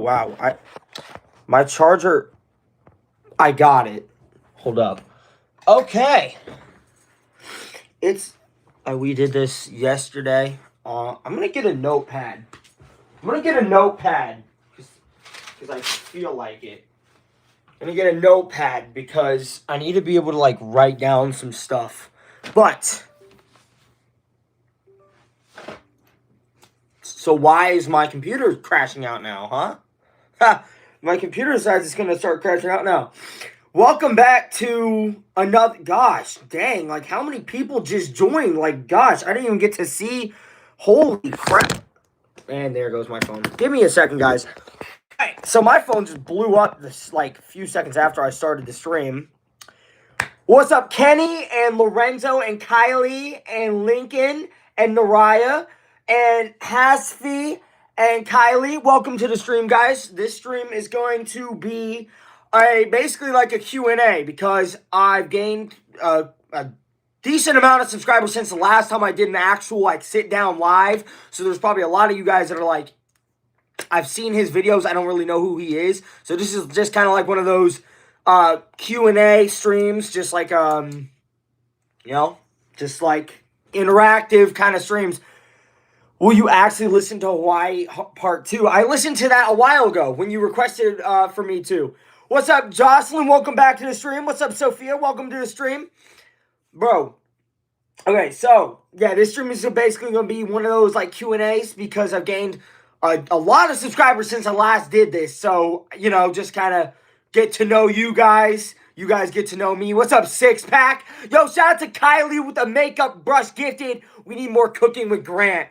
wow. My charger, I got it. Hold up. Okay. We did this yesterday. I'm going to get a notepad. Because I feel like it. I'm going to get a notepad because I need to be able to, like, write down some stuff. But, so why is my computer crashing out now, huh? Ha! My computer decides it's going to start crashing out now. Welcome back to another, gosh, dang, like how many people just joined? Like, gosh, I didn't even get to see, holy crap. And there goes my phone. Give me a second, guys. All right, so my phone just blew up this, like, few seconds after I started the stream. What's up, Kenny and Lorenzo and Kylie and Lincoln and Naraya and Hasfi and Kylie? Welcome to the stream, guys. This stream is going to be basically like a Q&A because I've gained a decent amount of subscribers since the last time I did an actual, like, sit-down live. So there's probably a lot of you guys that are like, I've seen his videos, I don't really know who he is. So this is just kind of like one of those Q&A streams, just like, just like interactive kind of streams. Will you actually listen to Hawaii Part 2? I listened to that a while ago when you requested for me to. What's up, Jocelyn? Welcome back to the stream. What's up, Sophia? Welcome to the stream. Bro. Okay, so, yeah, this stream is basically going to be one of those, like, Q&As because I've gained a lot of subscribers since I last did this. So, you know, just kind of get to know you guys. You guys get to know me. What's up, Six Pack? Yo, shout out to Kylie with the makeup brush gifted. We need more cooking with Grant.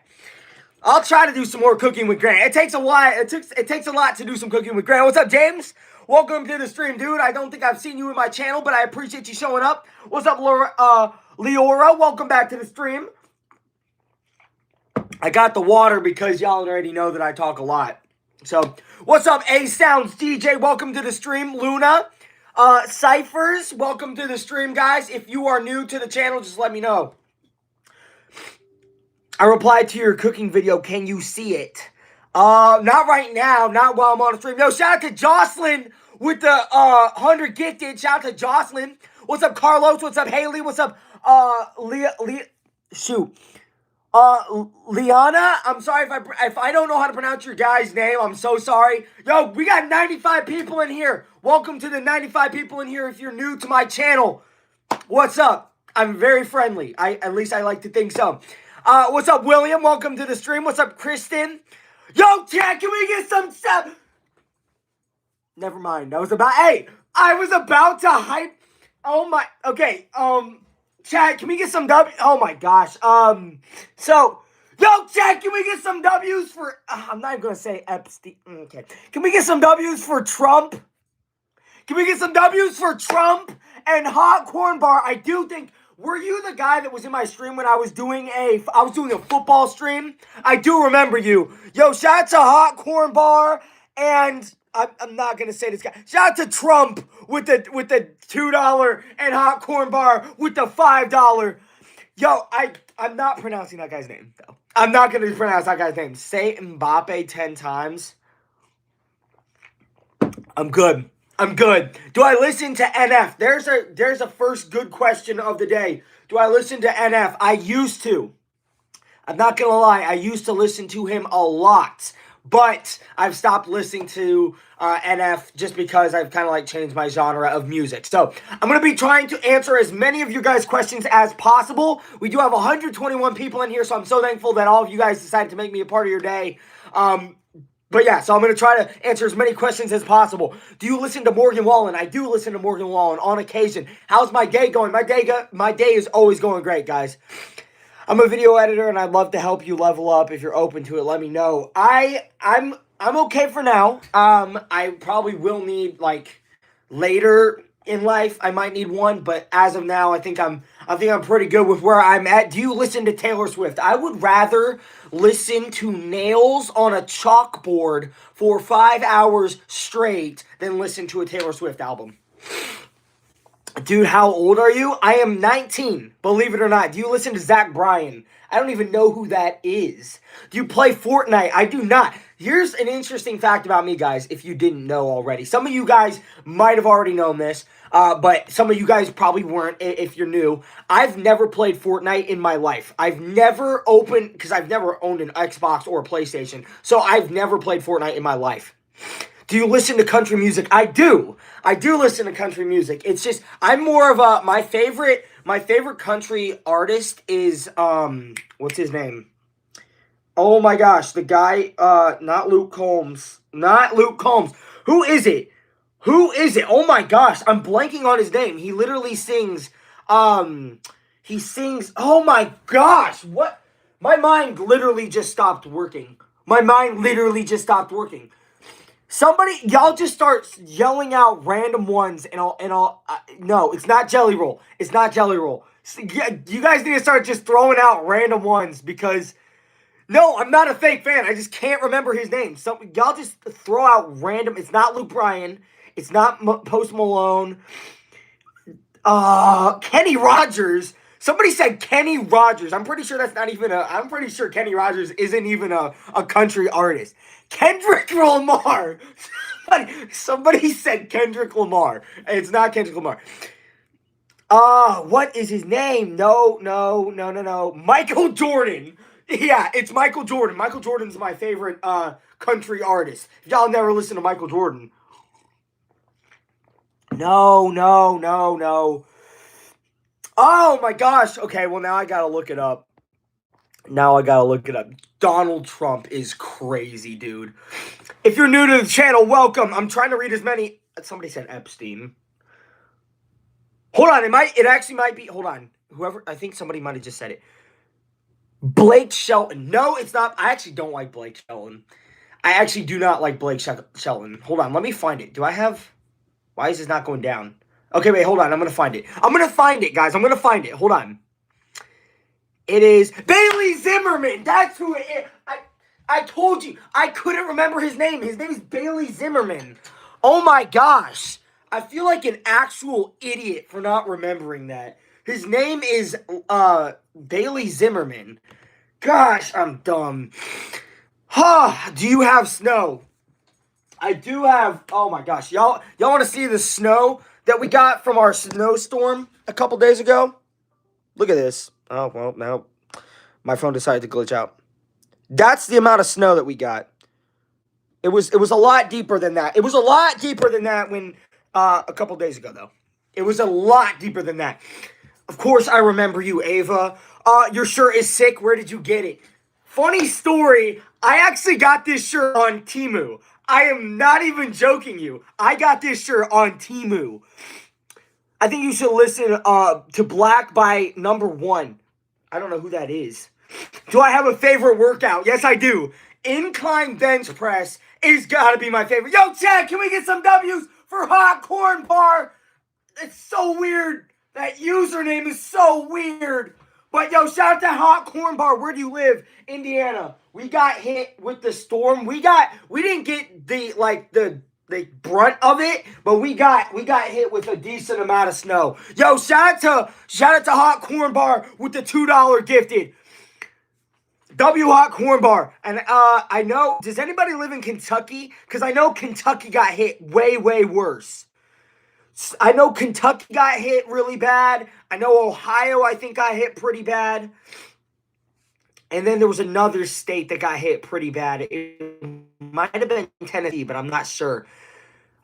I'll try to do some more cooking with Grant. It takes a while. It takes a lot to do some cooking with Grant. What's up, James? Welcome to the stream, dude. I don't think I've seen you in my channel, but I appreciate you showing up. What's up, Leora? Welcome back to the stream. I got the water because y'all already know that I talk a lot. So, what's up, A-Sounds DJ? Welcome to the stream. Luna. Cyphers, welcome to the stream, guys. If you are new to the channel, just let me know. I replied to your cooking video. Can you see it? Not right now. Not while I'm on the stream. Yo, shout out to Jocelyn with the 100 gifted. Shout out to Jocelyn. What's up, Carlos? What's up, Haley? What's up, Liana? I'm sorry if I don't know how to pronounce your guy's name. I'm so sorry. Yo, we got 95 people in here. Welcome to the 95 people in here if you're new to my channel. What's up? I'm very friendly. At least I like to think so. What's up, William? Welcome to the stream. What's up, Kristen? Yo, Chad, can we get some stuff? Never mind. I was about to hype. Oh my. Okay. Chad, can we get some W? Oh my gosh. So, yo, Chad, can we get some W's for? I'm not even gonna say Epstein. Okay. Can we get some W's for Trump? Can we get some W's for Trump and Hot Corn Bar? I do think. Were you the guy that was in my stream when I was doing a football stream? I do remember you. Yo, shout out to Hot Corn Bar and I'm not gonna say this guy. Shout out to Trump with the $2 and Hot Corn Bar with the $5. Yo, I'm not pronouncing that guy's name though. I'm not gonna pronounce that guy's name. Say Mbappe 10 times. I'm good. Do I listen to NF? There's a first good question of the day. Do I listen to NF? I used to. I'm not going to lie. I used to listen to him a lot. But I've stopped listening to NF just because I've kind of like changed my genre of music. So I'm going to be trying to answer as many of you guys' questions as possible. We do have 121 people in here, so I'm so thankful that all of you guys decided to make me a part of your day. But yeah, so I'm going to try to answer as many questions as possible. Do you listen to Morgan Wallen? I do listen to Morgan Wallen on occasion. How's my day going? My day is always going great, guys. I'm a video editor and I'd love to help you level up. If you're open to it, let me know. I'm okay for now. I probably will need, like, later in life I might need one, but as of now I think I'm pretty good with where I'm at. Do you listen to Taylor Swift? I would rather listen to nails on a chalkboard for 5 hours straight than listen to a Taylor Swift album. Dude, how old are you? I am 19, believe it or not. Do you listen to Zach Bryan? I don't even know who that is. Do you play Fortnite? I do not. Here's an interesting fact about me, guys, if you didn't know already. Some of you guys might have already known this, but some of you guys probably weren't if you're new. I've never played Fortnite in my life. I've never opened, because I've never owned an Xbox or a PlayStation, so I've never played Fortnite in my life. Do you listen to country music? I do. I do listen to country music. It's just, I'm more of a, my favorite country artist is, what's his name? Oh my gosh, the guy, not Luke Combs. Not Luke Combs. Who is it? Who is it? Oh my gosh, I'm blanking on his name. He literally sings, oh my gosh, what? My mind literally just stopped working. My mind literally just stopped working. Somebody, y'all just start yelling out random ones and no, it's not Jelly Roll. It's not Jelly Roll. You guys need to start just throwing out random ones because... No, I'm not a fake fan. I just can't remember his name. So y'all just throw out random. It's not Luke Bryan. It's not Post Malone. Kenny Rogers. Somebody said Kenny Rogers. I'm pretty sure that's not even a... I'm pretty sure Kenny Rogers isn't even a country artist. Kendrick Lamar. Somebody said Kendrick Lamar. It's not Kendrick Lamar. What is his name? No. Michael Jordan. Yeah, it's Michael Jordan. Michael Jordan's my favorite country artist. If y'all never listen to Michael Jordan. No. Oh my gosh. Okay, well now I gotta look it up. Donald Trump is crazy, dude. If you're new to the channel, welcome. I'm trying to read as many... Somebody said Epstein. Hold on, it actually might be... Hold on. Whoever... I think somebody might have just said it. Blake Shelton. No, it's not. I actually don't like Blake Shelton. I actually do not like Blake Shelton. Hold on. Let me find it. Do I have... Why is this not going down? Okay, wait. Hold on. I'm going to find it. I'm going to find it, guys. I'm going to find it. Hold on. It is Bailey Zimmerman. That's who it is. I told you. I couldn't remember his name. His name is Bailey Zimmerman. Oh, my gosh. I feel like an actual idiot for not remembering that. His name is Bailey Zimmerman. Gosh, I'm dumb. Do you have snow? I do have... Oh my gosh. Y'all want to see the snow that we got from our snowstorm a couple days ago? Look at this. Oh, well, no. My phone decided to glitch out. That's the amount of snow that we got. It was a lot deeper than that. It was a lot deeper than that when a couple days ago, though. It was a lot deeper than that. Of course, I remember you, Ava. Your shirt is sick. Where did you get it? Funny story. I actually got this shirt on Temu. I am not even joking you. I got this shirt on Temu. I think you should listen to Black by Number One. I don't know who that is. Do I have a favorite workout? Yes, I do. Incline bench press is gotta be my favorite. Yo, Chad, can we get some W's for Hot Corn Bar? It's so weird. That username is so weird. But yo, shout out to Hot Corn Bar. Where do you live? Indiana. We got hit with the storm. We didn't get the brunt of it, but we got hit with a decent amount of snow. Yo, shout out to Hot Corn Bar with the $2 gifted. W Hot Corn Bar. And I know, does anybody live in Kentucky? Because I know Kentucky got hit way worse. I know Kentucky got hit really bad. I know Ohio, I think, got hit pretty bad. And then there was another state that got hit pretty bad. It might have been Tennessee, but I'm not sure.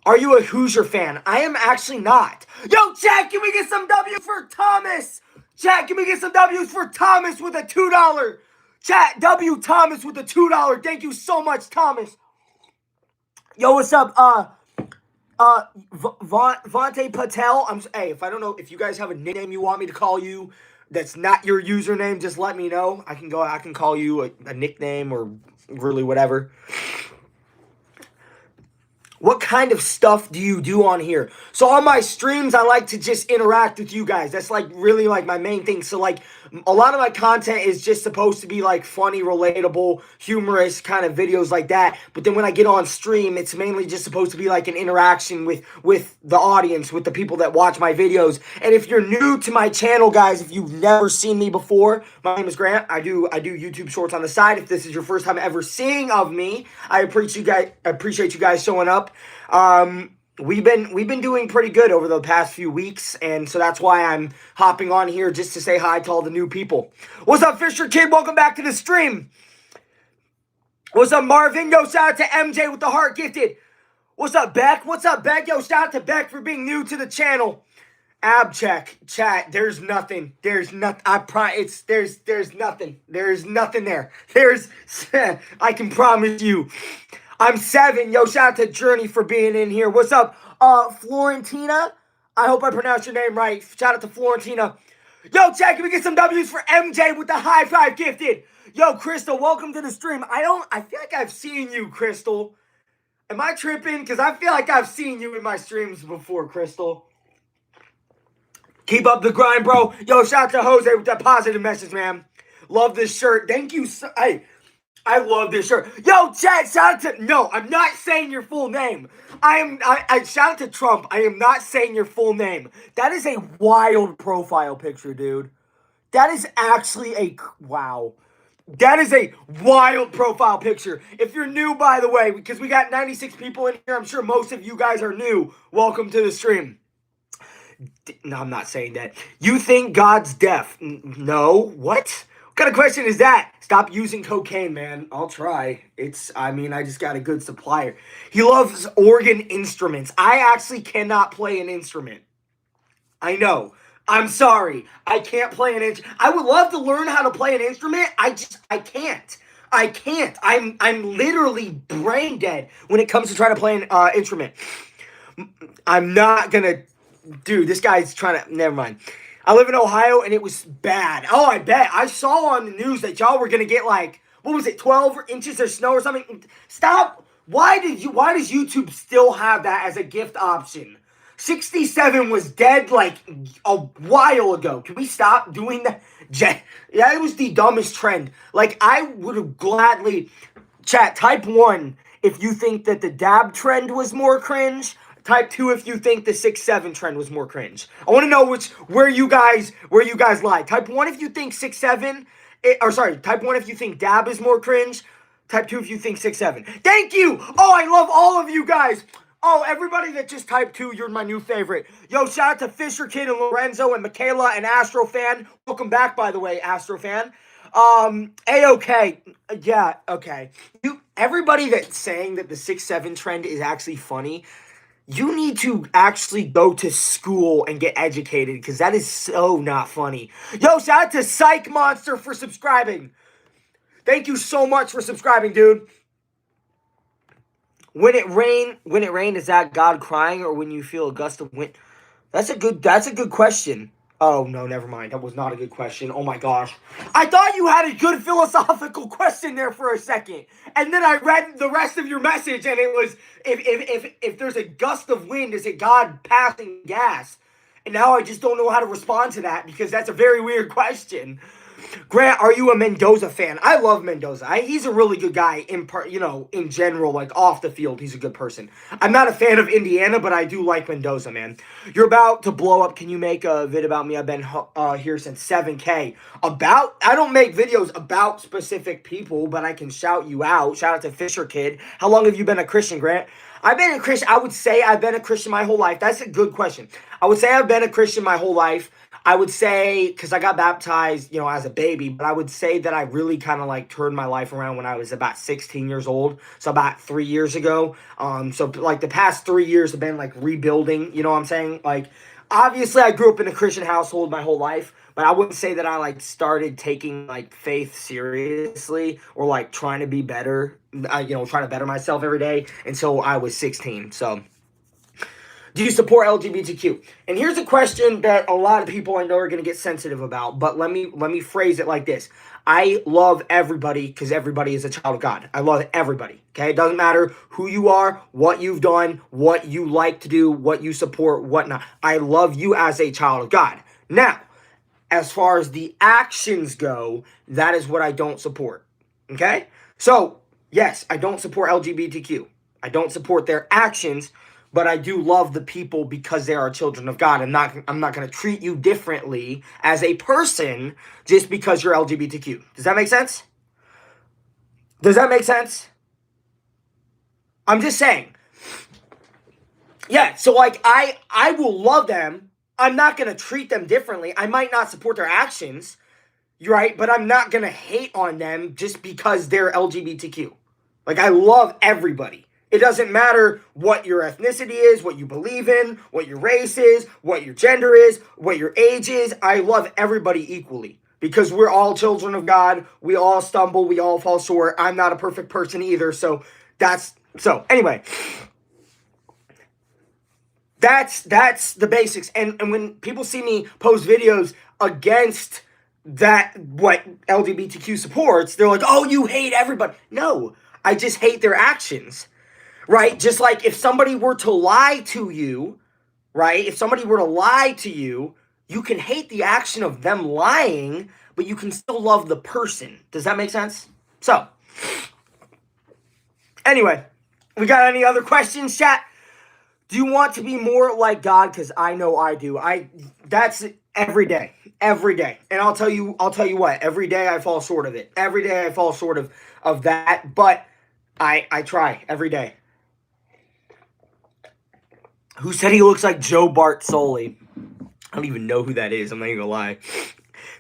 Are you a Hoosier fan? I am actually not. Yo, Jack, can we get some W's for Thomas? Jack, can we get some W's for Thomas with a $2? Chat, W Thomas with a $2. Thank you so much, Thomas. Yo, what's up? Vontae Patel. Hey, if I don't know, if you guys have a nickname you want me to call you that's not your username, just let me know. I can call you a nickname or really whatever. What kind of stuff do you do on here? So on my streams, I like to just interact with you guys. That's like really like my main thing. So like A lot of my content is just supposed to be like funny, relatable, humorous kind of videos like that. But then when I get on stream, it's mainly just supposed to be like an interaction with the audience, with the people that watch my videos. And if you're new to my channel, guys, if you've never seen me before, my name is Grant. I do YouTube shorts on the side. If this is your first time ever seeing of me, I appreciate you guys showing up. We've been doing pretty good over the past few weeks, and so that's why I'm hopping on here just to say hi to all the new people. What's up, Fisher Kid? Welcome back to the stream. What's up, Marvin? Yo, shout out to MJ with the heart gifted. What's up, Beck? What's up, Beck? Yo, shout out to Beck for being new to the channel. Abcheck chat. There's nothing. There's nothing. There's nothing. There's nothing there. I can promise you. I'm 7. Yo, shout out to Journey for being in here. What's up, Florentina? I hope I pronounced your name right. Shout out to Florentina. Yo, chat, can we get some W's for MJ with the high five gifted? Yo, Crystal, welcome to the stream. I feel like I've seen you, Crystal. Am I tripping? Because I feel like I've seen you in my streams before, Crystal. Keep up the grind, bro. Yo, shout out to Jose with that positive message, man. Love this shirt. Thank you. Hey, I love this shirt. Yo, chat, shout out to... No, I'm not saying your full name. I shout out to Trump. I am not saying your full name. That is a wild profile picture, dude. That is actually a... Wow. That is a wild profile picture. If you're new, by the way, because we got 96 people in here, I'm sure most of you guys are new. Welcome to the stream. No, I'm not saying that. You think God's deaf? No. What? What kind of question is that? Stop using cocaine, man. I'll try. I just got a good supplier. He loves organ instruments. I actually cannot play an instrument. I know. I'm sorry. I can't play an instrument. I would love to learn how to play an instrument. I can't. I can't. I'm literally brain dead when it comes to trying to play an instrument. I'm not gonna... Dude, this guy's trying to... Never mind. I live in Ohio, and it was bad. Oh, I bet. I saw on the news that y'all were going to get, like, what was it, 12 inches of snow or something? Stop. Why does YouTube still have that as a gift option? 67 was dead, like, a while ago. Can we stop doing that? Yeah, it was the dumbest trend. Like, I would have gladly... Chat, type 1 if you think that the dab trend was more cringe. Type 2 if you think the 6'7" trend was more cringe. I want to know where you guys lie. Type 1 if you think 6'7", type 1 if you think dab is more cringe. Type 2 if you think 6'7". Thank you! Oh, I love all of you guys! Oh, everybody that just typed 2, you're my new favorite. Yo, shout out to Fisher Kid and Lorenzo and Michaela and Astro Fan. Welcome back, by the way, Astro Fan. A-okay. Yeah, okay. Everybody that's saying that the 6'7" trend is actually funny... You need to actually go to school and get educated because that is so not funny. Yo, shout out to Psych Monster for subscribing. Thank you so much for subscribing, dude. When it rain, is that God crying or when you feel a gust of wind? That's a good question. Oh, no, never mind. That was not a good question. Oh, my gosh. I thought you had a good philosophical question there for a second. And then I read the rest of your message, and it was, if there's a gust of wind, is it God passing gas? And now I just don't know how to respond to that because that's a very weird question. Grant, are you a Mendoza fan? I love Mendoza. He's a really good guy in general, like off the field. He's a good person. I'm not a fan of Indiana, but I do like Mendoza, man. You're about to blow up. Can you make a vid about me? I've been here since 7K. I don't make videos about specific people, but I can shout you out. Shout out to Fisher Kid. How long have you been a Christian, Grant? I've been a Christian. I would say I've been a Christian my whole life. That's a good question. I would say I've been a Christian my whole life. I would say, because I got baptized, as a baby, but I would say that I really kind of like turned my life around when I was about 16 years old. So about 3 years ago. So like the past 3 years have been like rebuilding, you know what I'm saying? Like, obviously I grew up in a Christian household my whole life, but I wouldn't say that I like started taking like faith seriously or like trying to be better, trying to better myself every day until I was 16. So... Do you support LGBTQ? And here's a question that a lot of people I know are going to get sensitive about, but let me phrase it like this. I love everybody because everybody is a child of God. I love everybody, okay? It doesn't matter who you are, what you've done, what you like to do, what you support, what not. I love you as a child of God. Now, as far as the actions go, that is what I don't support. Okay? So, yes, I don't support LGBTQ. I don't support their actions, but I do love the people because they are children of God. I'm not going to treat you differently as a person just because you're LGBTQ. Does that make sense? Does that make sense? I'm just saying. Yeah, so like I will love them. I'm not going to treat them differently. I might not support their actions, right? But I'm not going to hate on them just because they're LGBTQ. Like, I love everybody. It doesn't matter what your ethnicity is, what you believe in, what your race is, what your gender is, what your age is. I love everybody equally because we're all children of God. We all stumble. We all fall short. I'm not a perfect person either. So anyway, that's the basics. And when people see me post videos against that, what LGBTQ supports, they're like, oh, you hate everybody. No, I just hate their actions. Right? Just like if somebody were to lie to you, right? If somebody were to lie to you, you can hate the action of them lying, but you can still love the person. Does that make sense? So, anyway, we got any other questions, chat? Do you want to be more like God? Because I know I do. That's every day. Every day. And I'll tell you what, every day I fall short of it. Every day I fall short of that, but I try every day. Who said he looks like Joe Bartoli? I don't even know who that is. I'm not even gonna lie.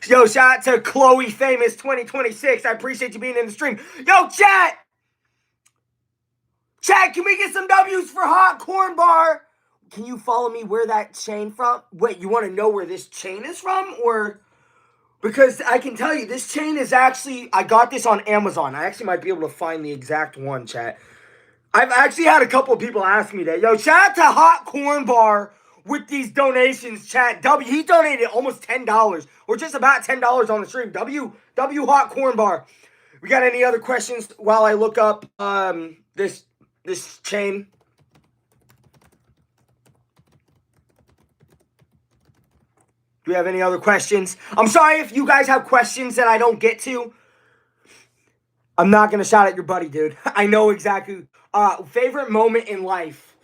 Yo, shout out to Chloe Famous 2026. I appreciate you being in the stream. Yo, chat! Chat, can we get some W's for Hot Corn Bar? Can you follow me where that chain from? Wait, you want to know where this chain is from? Or... because I can tell you, this chain is actually... I got this on Amazon. I actually might be able to find the exact one, chat. I've actually had a couple of people ask me that. Yo, shout out to Hot Corn Bar with these donations, chat. He donated almost $10. Or just about $10 on the stream. W Hot Corn Bar. We got any other questions while I look up this chain? Do we have any other questions? I'm sorry if you guys have questions that I don't get to. I'm not going to shout at your buddy, dude. I know exactly. Favorite moment in life?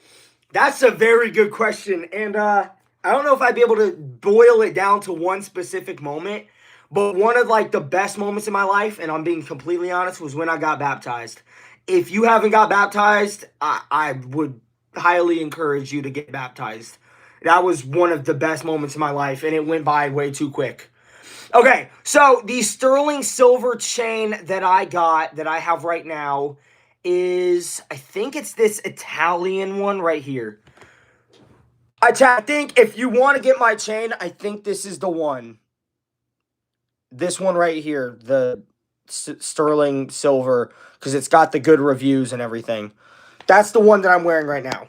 That's a very good question. And I don't know if I'd be able to boil it down to one specific moment. But one of like the best moments in my life, and I'm being completely honest, was when I got baptized. If you haven't got baptized, I would highly encourage you to get baptized. That was one of the best moments in my life, and it went by way too quick. Okay, so the sterling silver chain that I got, that I have right now, is, I think it's this Italian one right here. I think if you want to get my chain, I think this is the one. This one right here, the sterling silver, because it's got the good reviews and everything. That's the one that I'm wearing right now.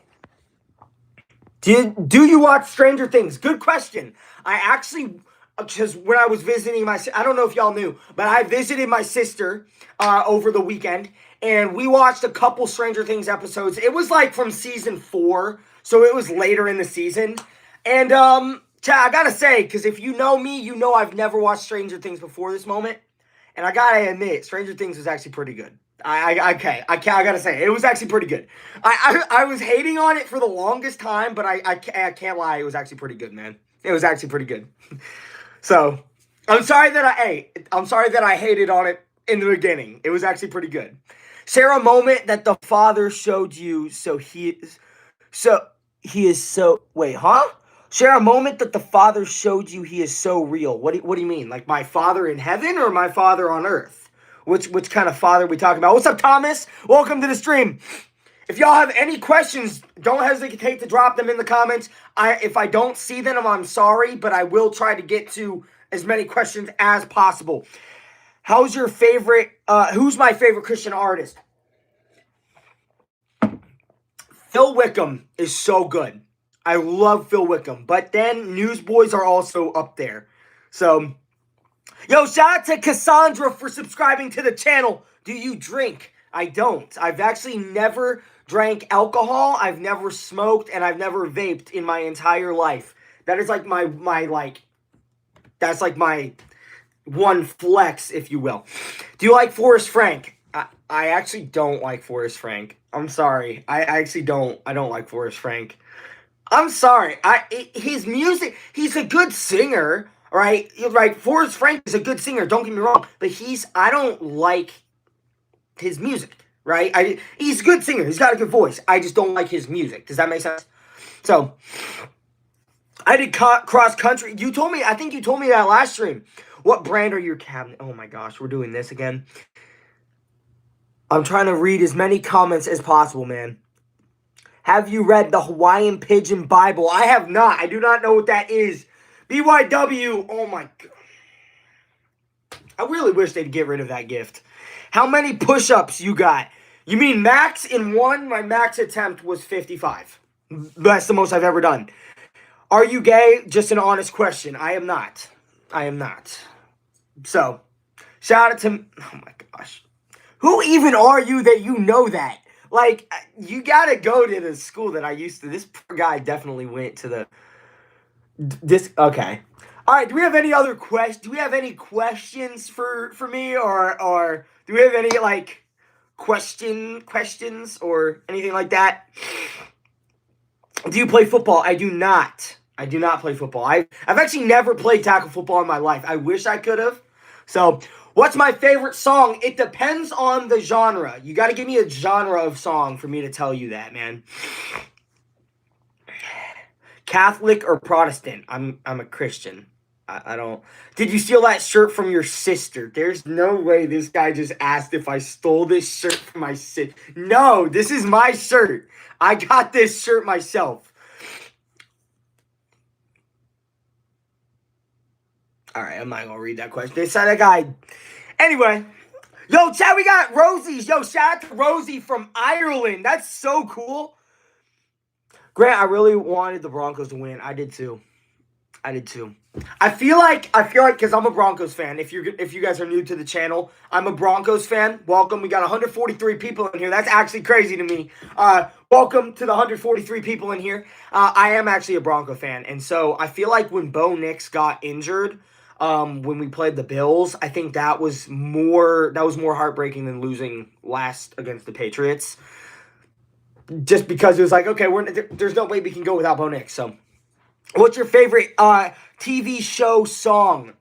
Do you watch Stranger Things? Good question. I actually... because when I was visiting I don't know if y'all knew, but I visited my sister over the weekend, and we watched a couple Stranger Things episodes. It was like from season 4, so it was later in the season. And I gotta say, because if you know me, you know I've never watched Stranger Things before this moment, and I gotta admit, Stranger Things was actually pretty good. I gotta say, it was actually pretty good. I was hating on it for the longest time, but I can't lie, it was actually pretty good, man. It was actually pretty good. So, I'm sorry that I hated on it in the beginning. It was actually pretty good. Share a moment that the Father showed you Share a moment that the Father showed you he is so real. What do you mean? Like my Father in heaven or my Father on earth? Which kind of Father are we talking about? What's up, Thomas? Welcome to the stream. If y'all have any questions, don't hesitate to drop them in the comments. If I don't see them, I'm sorry, but I will try to get to as many questions as possible. Who's my favorite Christian artist? Phil Wickham is so good. I love Phil Wickham. But then Newsboys are also up there. So, yo, shout out to Cassandra for subscribing to the channel. Do you drink? I don't. I've actually never drank alcohol. I've never smoked, and I've never vaped in my entire life. That is like my That's like my one flex, if you will. Do you like Forrest Frank? I actually don't like Forrest Frank. I'm sorry. I actually don't. I don't like Forrest Frank. I'm sorry. His music. He's a good singer, right? Right. Forrest Frank is a good singer. Don't get me wrong, but I don't like his music. Right. He's a good singer. He's got a good voice. I just don't like his music. Does that make sense? So I did cross country. You told me. I think you told me that last stream. What brand are your cabinet? Oh my gosh, we're doing this again. I'm trying to read as many comments as possible, man. Have you read the Hawaiian Pigeon Bible? I have not. I do not know what that is. BYW. Oh my God. I really wish they'd get rid of that gift. How many push-ups you got? You mean max in one? My max attempt was 55. That's the most I've ever done. Are you gay? Just an honest question. I am not. I am not. So, shout out to... Oh my gosh. Who even are you that you know that? Like, you gotta go to the school that I used to. This poor guy definitely went to the... Okay. All right, do we have any other questions? Do we have any questions for me? Or do we have any, like, questions or anything like that? Do you play football? I do not. I do not play football. I've actually never played tackle football in my life. I wish I could have. So, what's my favorite song? It depends on the genre. You got to give me a genre of song for me to tell you that, man. Catholic or Protestant? I'm a Christian. I don't... Did you steal that shirt from your sister? There's no way this guy just asked if I stole this shirt from my sister. No, this is my shirt. I got this shirt myself. All right, I'm not going to read that question. They said that guy... Anyway. Yo, chat, we got Rosie's. Yo, shout out to Rosie from Ireland. That's so cool. Grant, I really wanted the Broncos to win. I did too. I feel like because I'm a Broncos fan. If you guys are new to the channel, I'm a Broncos fan. Welcome. We got 143 people in here. That's actually crazy to me. Welcome to the 143 people in here. I am actually a Bronco fan, and so I feel like when Bo Nix got injured, when we played the Bills, I think that was more heartbreaking than losing last against the Patriots. Just because it was like, okay, there's no way we can go without Bo Nix. So, what's your favorite TV show song?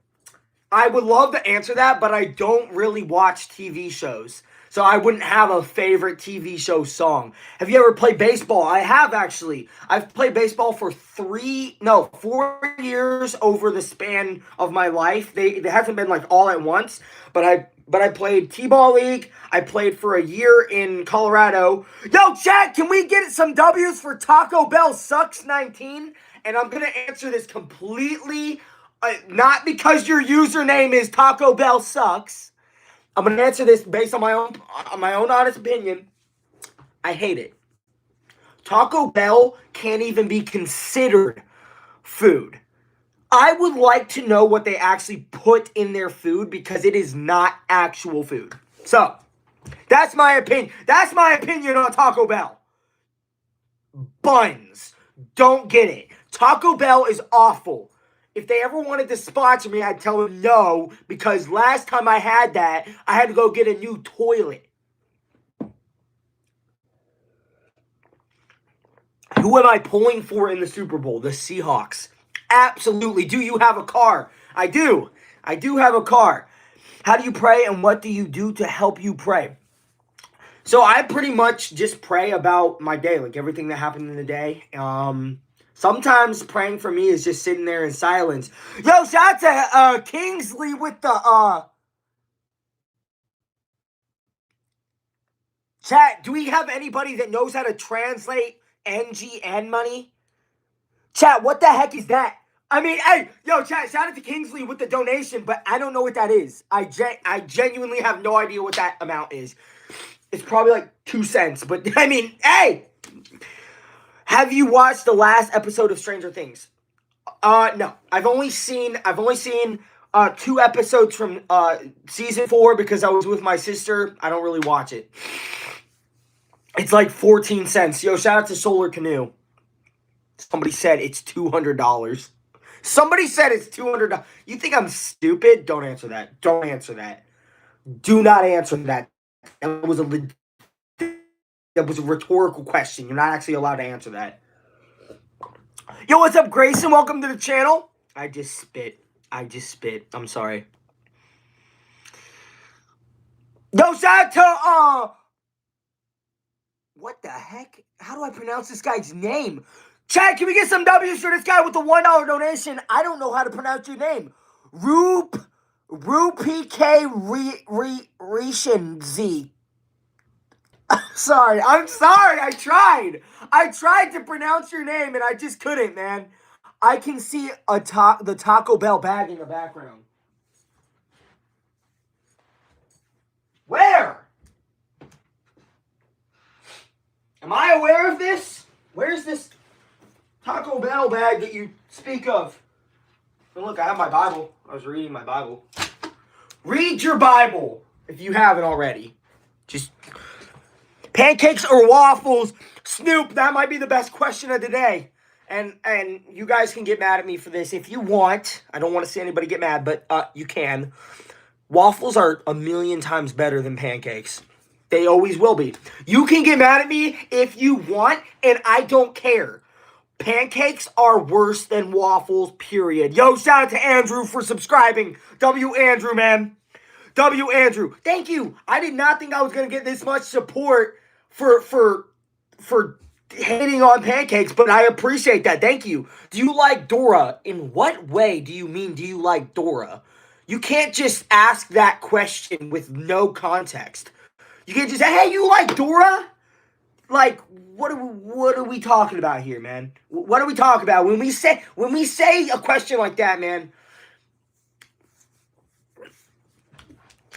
I would love to answer that, but I don't really watch TV shows. So I wouldn't have a favorite TV show song. Have you ever played baseball? I have, actually. I've played baseball for 4 years over the span of my life. They hasn't been like all at once, but I played T-ball league. I played for a year in Colorado. Yo, chat, can we get some W's for Taco Bell Sucks 19? And I'm going to answer this completely, not because your username is Taco Bell Sucks. I'm going to answer this based on my own honest opinion. I hate it. Taco Bell can't even be considered food. I would like to know what they actually put in their food because it is not actual food. So, that's my opinion. That's my opinion on Taco Bell. Buns. Don't get it. Taco Bell is awful. If they ever wanted to sponsor me, I'd tell them no, because last time I had that, I had to go get a new toilet. Who am I pulling for in the Super Bowl? The Seahawks. Absolutely. Do you have a car? I do. I do have a car. How do you pray, and what do you do to help you pray? So I pretty much just pray about my day, like everything that happened in the day. Sometimes praying for me is just sitting there in silence. Yo, shout out to Kingsley with the chat. Do we have anybody that knows how to translate NGN money? Chat, what the heck is that? I mean, hey, yo, chat, shout out to Kingsley with the donation, but I don't know what that is. I genuinely have no idea what that amount is. It's probably like 2 cents, but I mean, hey! Have you watched the last episode of Stranger Things? No. I've only seen 2 episodes from season 4 because I was with my sister. I don't really watch it. It's like 14 cents. Yo, shout out to Solar Canoe. Somebody said it's $200. Somebody said it's $200. You think I'm stupid? Don't answer that. Don't answer that. Do not answer that. That was a rhetorical question. You're not actually allowed to answer that. Yo, what's up, Grayson? Welcome to the channel. I just spit. I'm sorry. Yo, shout out to, what the heck? How do I pronounce this guy's name? Chad, can we get some W's for this guy with the $1 donation? I don't know how to pronounce your name. Rishin. Sorry, I'm sorry. I tried to pronounce your name and I just couldn't, man. I can see the Taco Bell bag in the background. Where? Am I aware of this? Where's this Taco Bell bag that you speak of? And look, I have my Bible. I was reading my Bible. Read your Bible if you haven't already. Just pancakes or waffles? Snoop, that might be the best question of the day. And you guys can get mad at me for this if you want. I don't want to see anybody get mad, but you can. Waffles are a million times better than pancakes. They always will be. You can get mad at me if you want, and I don't care. Pancakes are worse than waffles, period. Yo, shout out to Andrew for subscribing. W. Andrew, man. W. Andrew. Thank you. I did not think I was going to get this much support for hating on pancakes, but I appreciate that. Thank you. Do you like Dora? In what way do you mean, do you like Dora? You can't just ask that question with no context. You can't just say, hey, you like Dora? Like, what are we talking about here, man? What are we talking about? When we say a question like that, man,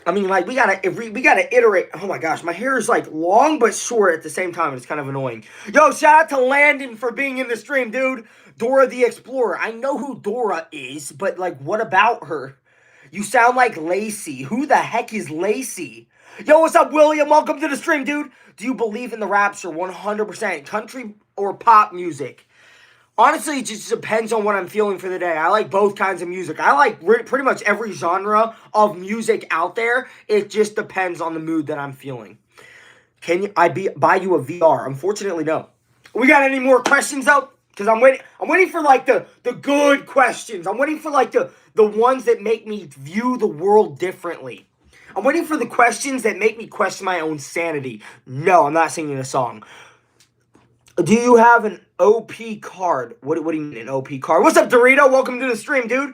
I mean, like, we gotta iterate. Oh my gosh, my hair is like long but short at the same time. It's kind of annoying. Yo, shout out to Landon for being in the stream, dude. Dora the Explorer. I know who Dora is, but like, what about her? You sound like Lacey. Who the heck is Lacey? Yo, what's up, William? Welcome to the stream, dude. Do you believe in the rapture? 100%. Country or pop music? Honestly, it just depends on what I'm feeling for the day. I like both kinds of music. I like pretty much every genre of music out there. It just depends on the mood that I'm feeling. Can I buy you a VR? Unfortunately, no. We got any more questions out? Because I'm waiting for like the good questions. I'm waiting for like the ones that make me view the world differently. I'm waiting for the questions that make me question my own sanity. No, I'm not singing a song. Do you have an OP card? What do you mean an OP card? What's up, Dorito? Welcome to the stream, dude.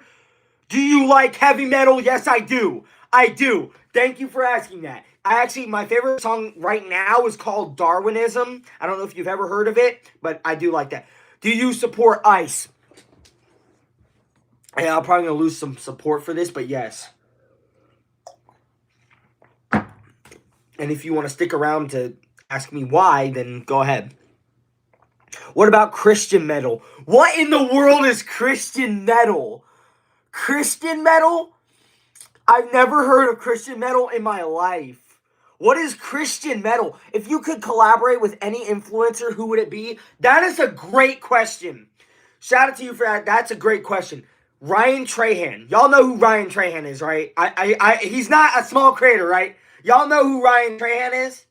Do you like heavy metal? Yes, I do. I do. Thank you for asking that. My favorite song right now is called Darwinism. I don't know if you've ever heard of it, but I do like that. Do you support ICE? Yeah, I'm probably going to lose some support for this, but yes. And if you want to stick around to ask me why, then go ahead. What about Christian metal? What in the world is Christian metal? Christian metal? I've never heard of Christian metal in my life. What is Christian metal? If you could collaborate with any influencer, who would it be? That is a great question. Shout out to you for that. That's a great question. Ryan Trahan. Y'all know who Ryan Trahan is, right? He's not a small creator, right? Y'all know who Ryan Trahan is,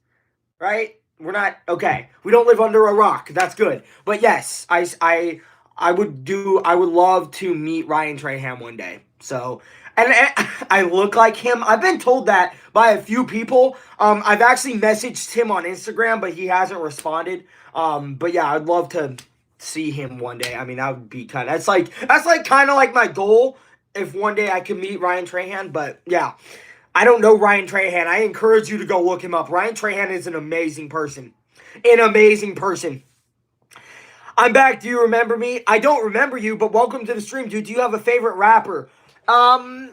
right? We're not, okay. We don't live under a rock. That's good. But yes, I would love to meet Ryan Trahan one day. So, and I look like him. I've been told that by a few people. I've actually messaged him on Instagram, but he hasn't responded. But yeah, I'd love to see him one day. I mean, that would be that's like kind of like my goal, if one day I could meet Ryan Trahan. But yeah, I don't know Ryan Trahan. I encourage you to go look him up. Ryan Trahan is an amazing person. An amazing person. I'm back. Do you remember me? I don't remember you, but welcome to the stream, dude. Do you have a favorite rapper? I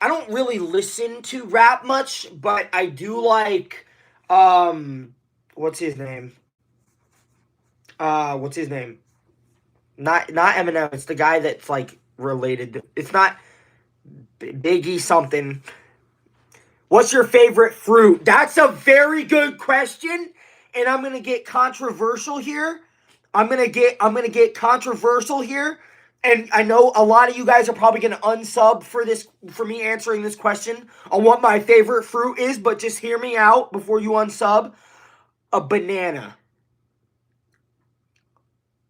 don't really listen to rap much, but I do like, what's his name? What's his name? Not Eminem. It's the guy that's like related. It's not Biggie something. What's your favorite fruit? That's a very good question, and I'm gonna get controversial here. I'm gonna get controversial here. and I know a lot of you guys are probably going to unsub for me answering this question on what my favorite fruit is, but just hear me out before you unsub. A banana.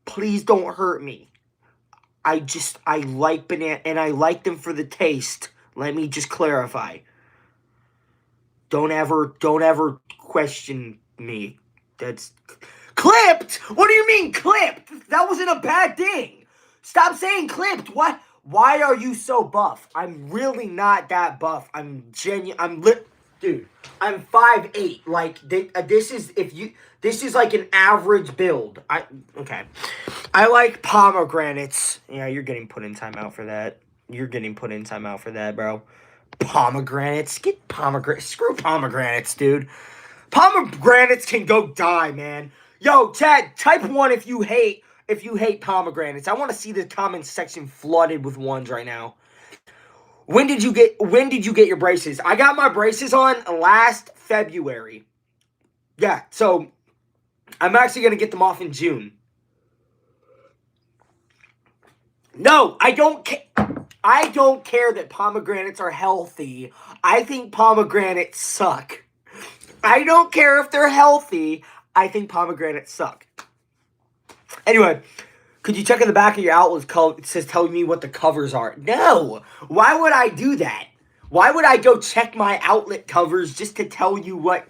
Please don't hurt me. I like banana, and I like them for the taste. Let me just clarify. Don't ever question me. That's clipped. What do you mean clipped? That wasn't a bad thing. Stop saying clipped. What? Why are you so buff? I'm really not that buff. I'm genuine. Dude. I'm 5'8". Like this is this is like an average build. Okay. I like pomegranates. Yeah, you're getting put in timeout for that. You're getting put in timeout for that, bro. Pomegranates. Get pomegranates. Screw pomegranates, dude. Pomegranates can go die, man. Yo, Chad, type 1 if you hate pomegranates. I want to see the comment section flooded with ones right now. When did you get your braces? I got my braces on last February. Yeah, so I'm actually going to get them off in June. No, I don't care that pomegranates are healthy. I think pomegranates suck. I don't care if they're healthy. I think pomegranates suck. Anyway, could you check in the back of your outlet? It says telling me what the covers are. No. Why would I do that? Why would I go check my outlet covers just to tell you what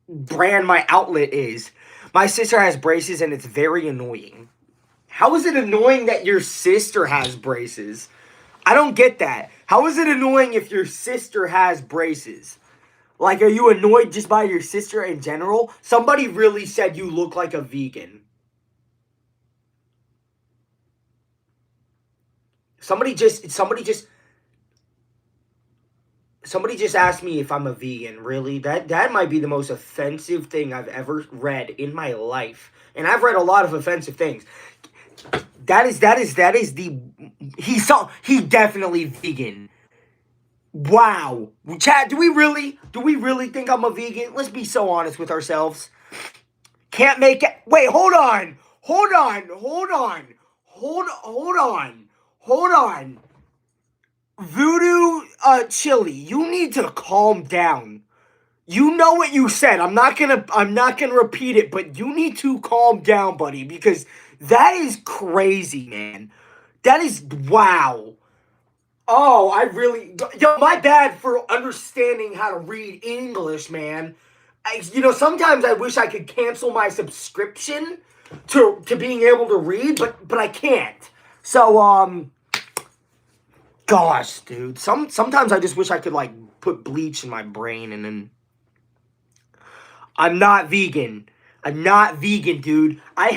brand my outlet is? My sister has braces and it's very annoying. How is it annoying that your sister has braces? I don't get that. How is it annoying if your sister has braces? Like, are you annoyed just by your sister in general? Somebody really said you look like a vegan. Somebody just asked me if I'm a vegan. Really? That might be the most offensive thing I've ever read in my life. And I've read a lot of offensive things. He definitely vegan. Wow. Chad, do we really think I'm a vegan? Let's be so honest with ourselves. Can't make it. Wait, hold on. Voodoo Chili, you need to calm down. You know what you said. I'm not gonna repeat it, but you need to calm down, buddy, because that is crazy, man. That is wow. Oh, my bad for understanding how to read English, man. Sometimes I wish I could cancel my subscription to being able to read, but I can't. So, gosh, dude. Sometimes I just wish I could, like, put bleach in my brain and then... I'm not vegan. Dude. I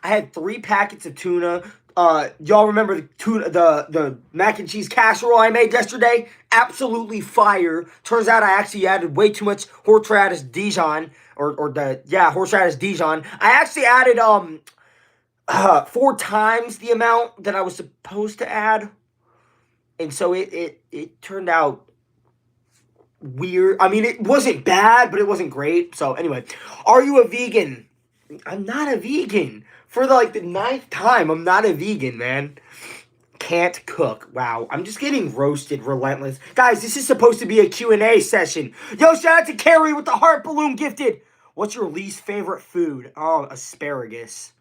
had 3 packets of tuna. Y'all remember the tuna, the mac and cheese casserole I made yesterday? Absolutely fire. Turns out I actually added way too much horseradish Dijon, horseradish Dijon. I actually added 4 times the amount that I was supposed to add, and so it turned out weird. I mean, it wasn't bad, but it wasn't great. So anyway, are you a vegan? I'm not a vegan. For the 9th time, I'm not a vegan, man. Can't cook. Wow, I'm just getting roasted relentless. Guys, this is supposed to be a Q&A session. Yo, shout out to Carrie with the heart balloon gifted. What's your least favorite food? Oh, asparagus.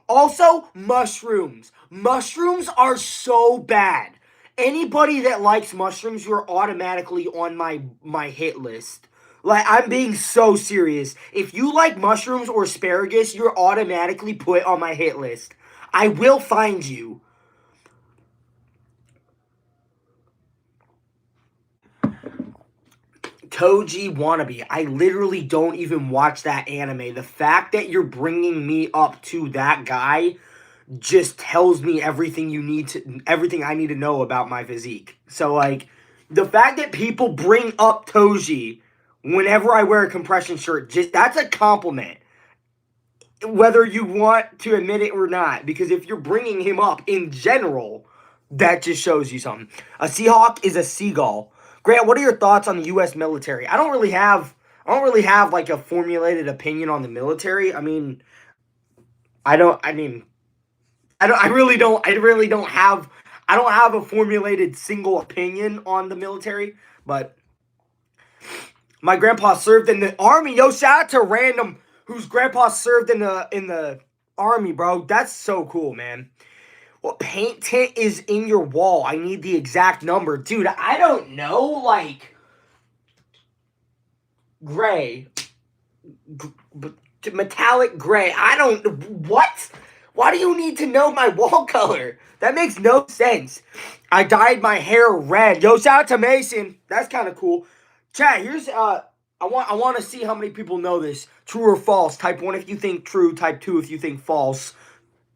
Also, mushrooms. Mushrooms are so bad. Anybody that likes mushrooms, you're automatically on my hit list. Like, I'm being so serious. If you like mushrooms or asparagus, you're automatically put on my hit list. I will find you. Toji Wannabe. I literally don't even watch that anime. The fact that you're bringing me up to that guy just tells me everything I need to know about my physique. So, the fact that people bring up Toji whenever I wear a compression shirt, that's a compliment. Whether you want to admit it or not. Because if you're bringing him up in general, that just shows you something. A Seahawk is a seagull. Grant, what are your thoughts on the U.S. military? I don't really have a formulated opinion on the military. I mean, I really don't. I really don't have. I don't have a formulated single opinion on the military, but my grandpa served in the army. Yo, shout out to random whose grandpa served in the army, bro. That's so cool, man. What paint tint is in your wall? I need the exact number, dude. I don't know, like gray, metallic gray. I don't. What? Why do you need to know my wall color? That makes no sense. I dyed my hair red. Yo, shout out to Mason. That's kind of cool. Chat, here's I want to see how many people know this. True or false? Type 1 if you think true, type 2 if you think false.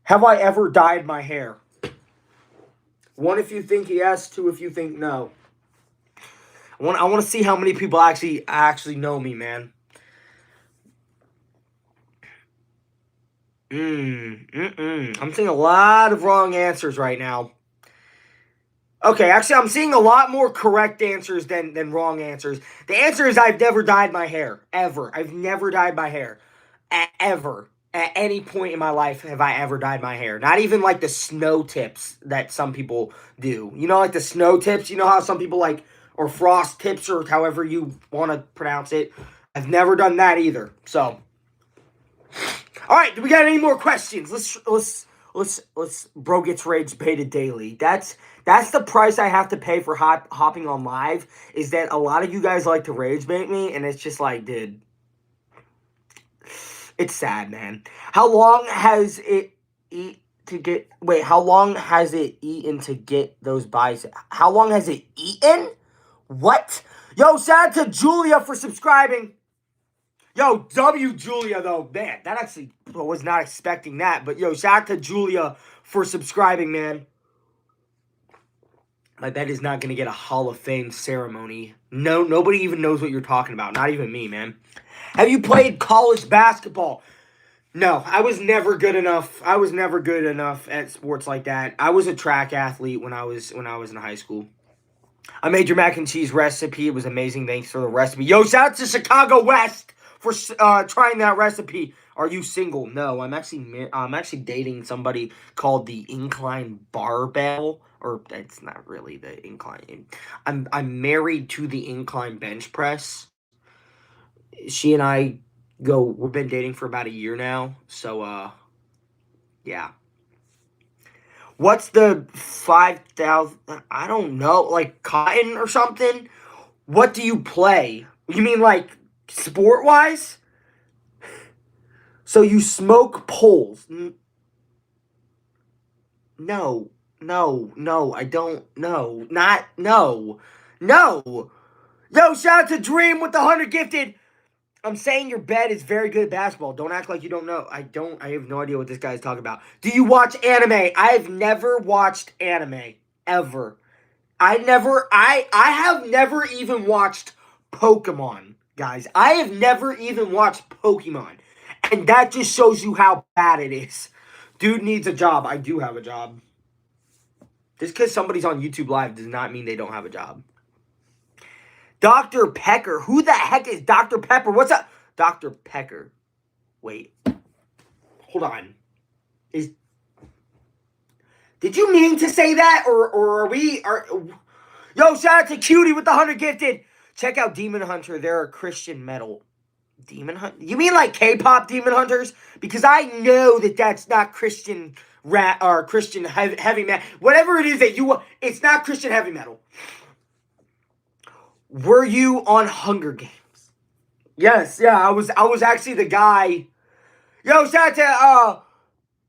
Have I ever dyed my hair? 1 if you think yes, 2 if you think no. I want to see how many people actually know me, man. I'm seeing a lot of wrong answers right now. Okay, actually, I'm seeing a lot more correct answers than wrong answers. The answer is I've never dyed my hair. Ever. I've never dyed my hair. Ever. At any point in my life have I ever dyed my hair. Not even like the snow tips that some people do. You know, like the snow tips? You know how some people like, or frost tips, or however you want to pronounce it? I've never done that either. So, all right, do we got any more questions? Let's bro gets rage baited daily. That's the price I have to pay for hopping on live, is that a lot of you guys like to rage bait me, and it's just like, dude, it's sad, man. How long has it how long has it eaten to get those buys? How long has it eaten? What? Yo, shout out to Julia for subscribing. Yo, Julia, though, man, that actually, I was not expecting that. But, yo, shout out to Julia for subscribing, man. My bet is not going to get a Hall of Fame ceremony. No, nobody even knows what you're talking about. Not even me, man. Have you played college basketball? No, I was never good enough. I was never good enough at sports like that. I was a track athlete when I was in high school. I made your mac and cheese recipe. It was amazing. Thanks for the recipe. Yo, shout out to Chicago West for trying that recipe. Are you single? No, I'm actually dating somebody called the Incline Barbell, or it's not really the Incline. I'm married to the Incline Bench Press. She and I we've been dating for about a year now. So yeah. What's the 5,000? I don't know, like cotton or something? What do you play? You mean like sport-wise? So you smoke poles? No, I don't. No. Yo, shout out to Dream with the 100 gifted. I'm saying your bed is very good at basketball. Don't act like you don't know. I have no idea what this guy is talking about. Do you watch anime? I've never watched anime. Ever. I have never even watched Pokemon, guys. I have never even watched Pokemon. And that just shows you how bad it is. Dude needs a job. I do have a job. Just because somebody's on YouTube Live does not mean they don't have a job. Dr. Pecker. Who the heck is Dr. Pepper? What's up? Dr. Pecker. Wait. Hold on. Did you mean to say that? Or yo, shout out to Cutie with the 100 gifted. Check out Demon Hunter. They're a Christian metal. Demon Hunter? You mean like K-pop Demon Hunters? Because I know that's not Christian rap or Christian heavy metal. Whatever it is that it's not Christian heavy metal. Were you on Hunger Games? Yes, yeah, I was actually the guy. Yo, shout out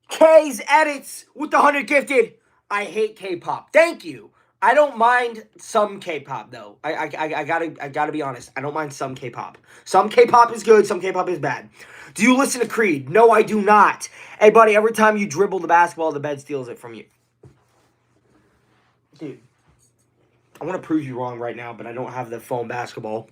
to K's Edits with the 100 gifted. I hate K-pop. Thank you. I don't mind some K-pop though. I gotta be honest. I don't mind some K-pop. Some K-pop is good, some K-pop is bad. Do you listen to Creed? No, I do not. Hey buddy, every time you dribble the basketball, the bed steals it from you. Dude. I want to prove you wrong right now, but I don't have the phone basketball.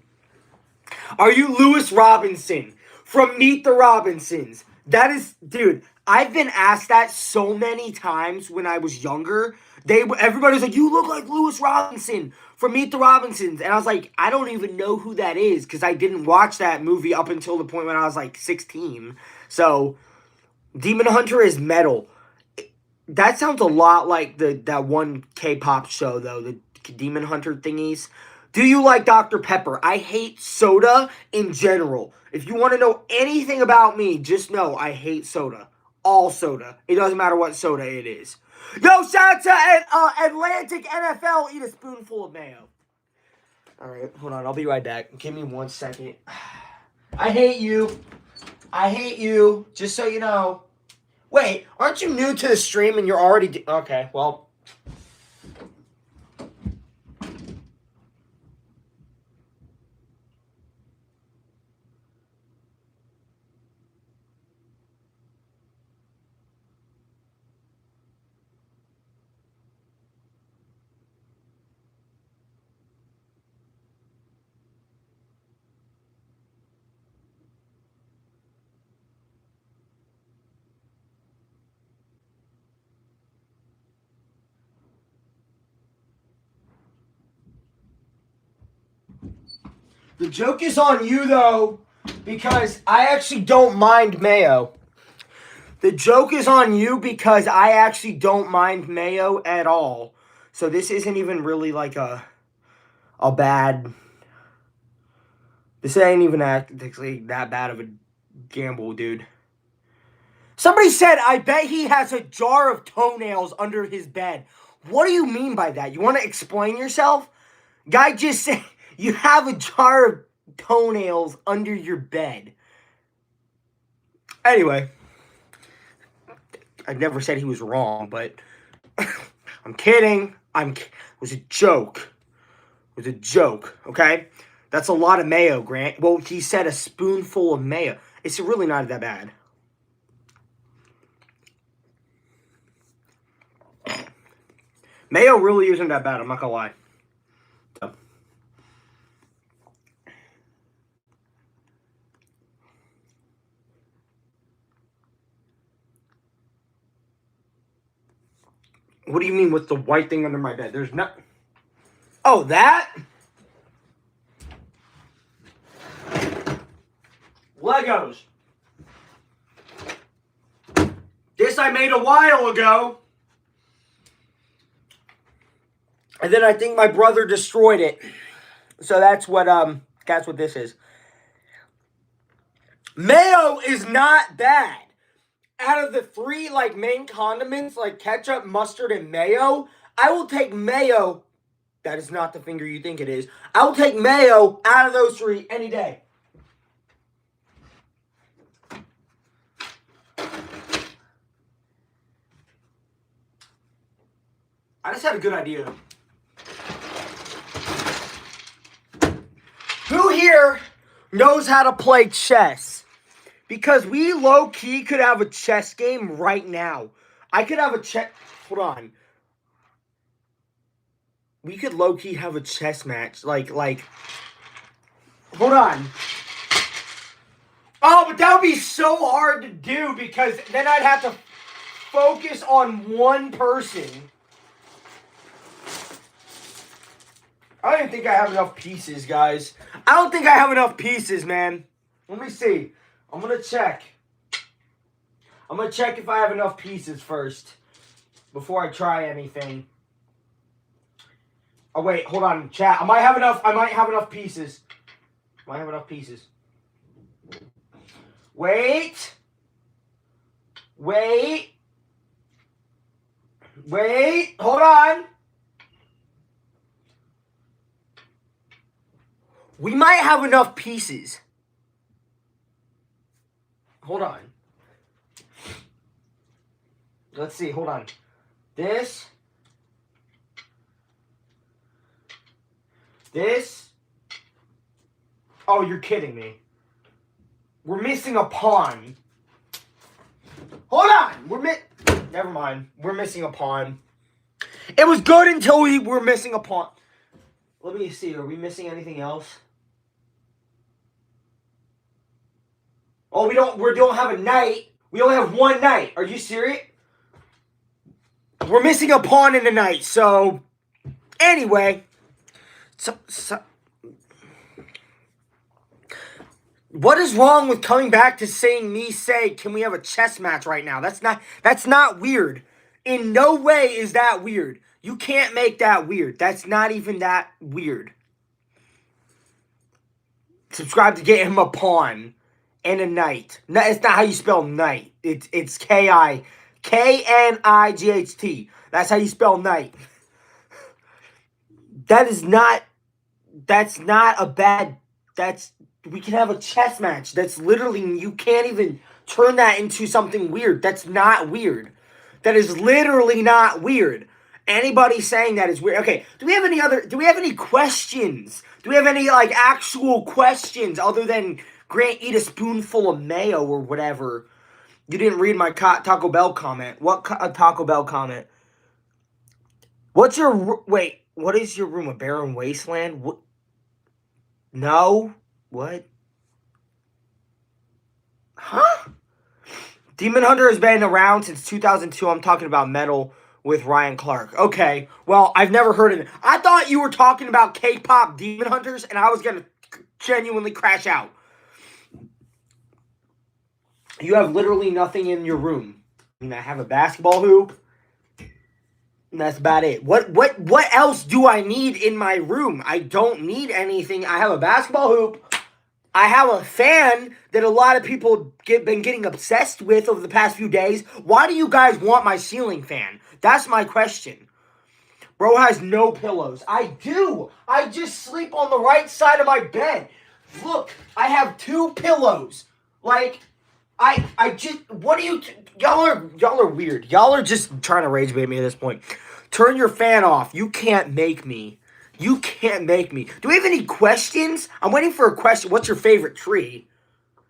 Are you Lewis Robinson from Meet the Robinsons? That is, dude, I've been asked that so many times when I was younger. Everybody's like, you look like Lewis Robinson from Meet the Robinsons. And I was like, I don't even know who that is because I didn't watch that movie up until the point when I was like 16. So, Demon Hunter is metal. That sounds a lot like that one K-pop show, though, the Demon Hunter thingies. Do you like Dr. Pepper? I hate soda in general. If you want to know anything about me, just know I hate soda. All soda. It doesn't matter what soda it is. Yo, shout out to Atlantic NFL. Eat a spoonful of mayo. Alright, hold on. I'll be right back. Give me 1 second. I hate you. I hate you. Just so you know. Wait, aren't you new to the stream and you're already... Okay, well... The joke is on you, though, because I actually don't mind mayo. The joke is on you because I actually don't mind mayo at all. So this isn't even really like a bad... This ain't even actually that bad of a gamble, dude. Somebody said, I bet he has a jar of toenails under his bed. What do you mean by that? You want to explain yourself? Guy just said... You have a jar of toenails under your bed. Anyway. I never said he was wrong, but... I'm kidding. It was a joke. It was a joke, okay? That's a lot of mayo, Grant. Well, he said a spoonful of mayo. It's really not that bad. Mayo really isn't that bad, I'm not gonna lie. What do you mean with the white thing under my bed? There's not... Oh, that? Legos. This I made a while ago. And then I think my brother destroyed it. So that's what this is. Mayo is not bad. Out of the three, like, main condiments, like ketchup, mustard, and mayo, I will take mayo. That is not the finger you think it is. I will take mayo out of those three any day. I just had a good idea. Who here knows how to play chess? Because we low-key could have a chess game right now. I could have a chess... Hold on. We could low-key have a chess match. Like... Hold on. Oh, but that would be so hard to do because then I'd have to focus on one person. I don't even think I have enough pieces, guys. I don't think I have enough pieces, man. Let me see. I'm going to check. I'm going to check if I have enough pieces first before I try anything. Oh, wait. Hold on. Chat. I might have enough pieces. Might have enough pieces. Wait. Wait. Wait. Hold on. We might have enough pieces. Hold on. Let's see. Hold on. This. Oh, you're kidding me. We're missing a pawn. Hold on. Never mind. We're missing a pawn. It was good until we were missing a pawn. Let me see. Are we missing anything else? Oh, we don't have a knight. We only have one knight. Are you serious? We're missing a pawn in the knight. So, anyway. What is wrong with coming back to saying me say, can we have a chess match right now? That's not weird. In no way is that weird. You can't make that weird. That's not even that weird. Subscribe to get him a pawn and a knight. No, it's not how you spell knight. It's Knight. That's how you spell knight. That's not a bad, we can have a chess match. That's literally, you can't even turn that into something weird. That's not weird. That is literally not weird. Anybody saying that is weird. Okay, do we have any questions? Do we have any, like, actual questions other than Grant eat a spoonful of mayo or whatever? You didn't read my Taco Bell comment. What Taco Bell comment? What's your, wait, what is your room? A barren wasteland? What? No? What? Huh? Demon Hunter has been around since 2002. I'm talking about Metal with Ryan Clark. Okay, well, I've never heard of it. I thought you were talking about K-pop Demon Hunters, and I was going to genuinely crash out. You have literally nothing in your room. I mean, I have a basketball hoop, and that's about it. What else do I need in my room? I don't need anything. I have a basketball hoop. I have a fan that a lot of people been getting obsessed with over the past few days. Why do you guys want my ceiling fan? That's my question. Bro has no pillows. I do. I just sleep on the right side of my bed. Look, I have 2 pillows. Like, I just, what are you, y'all are weird. Y'all are just trying to rage bait me at this point. Turn your fan off. You can't make me. You can't make me. Do we have any questions? I'm waiting for a question. What's your favorite tree?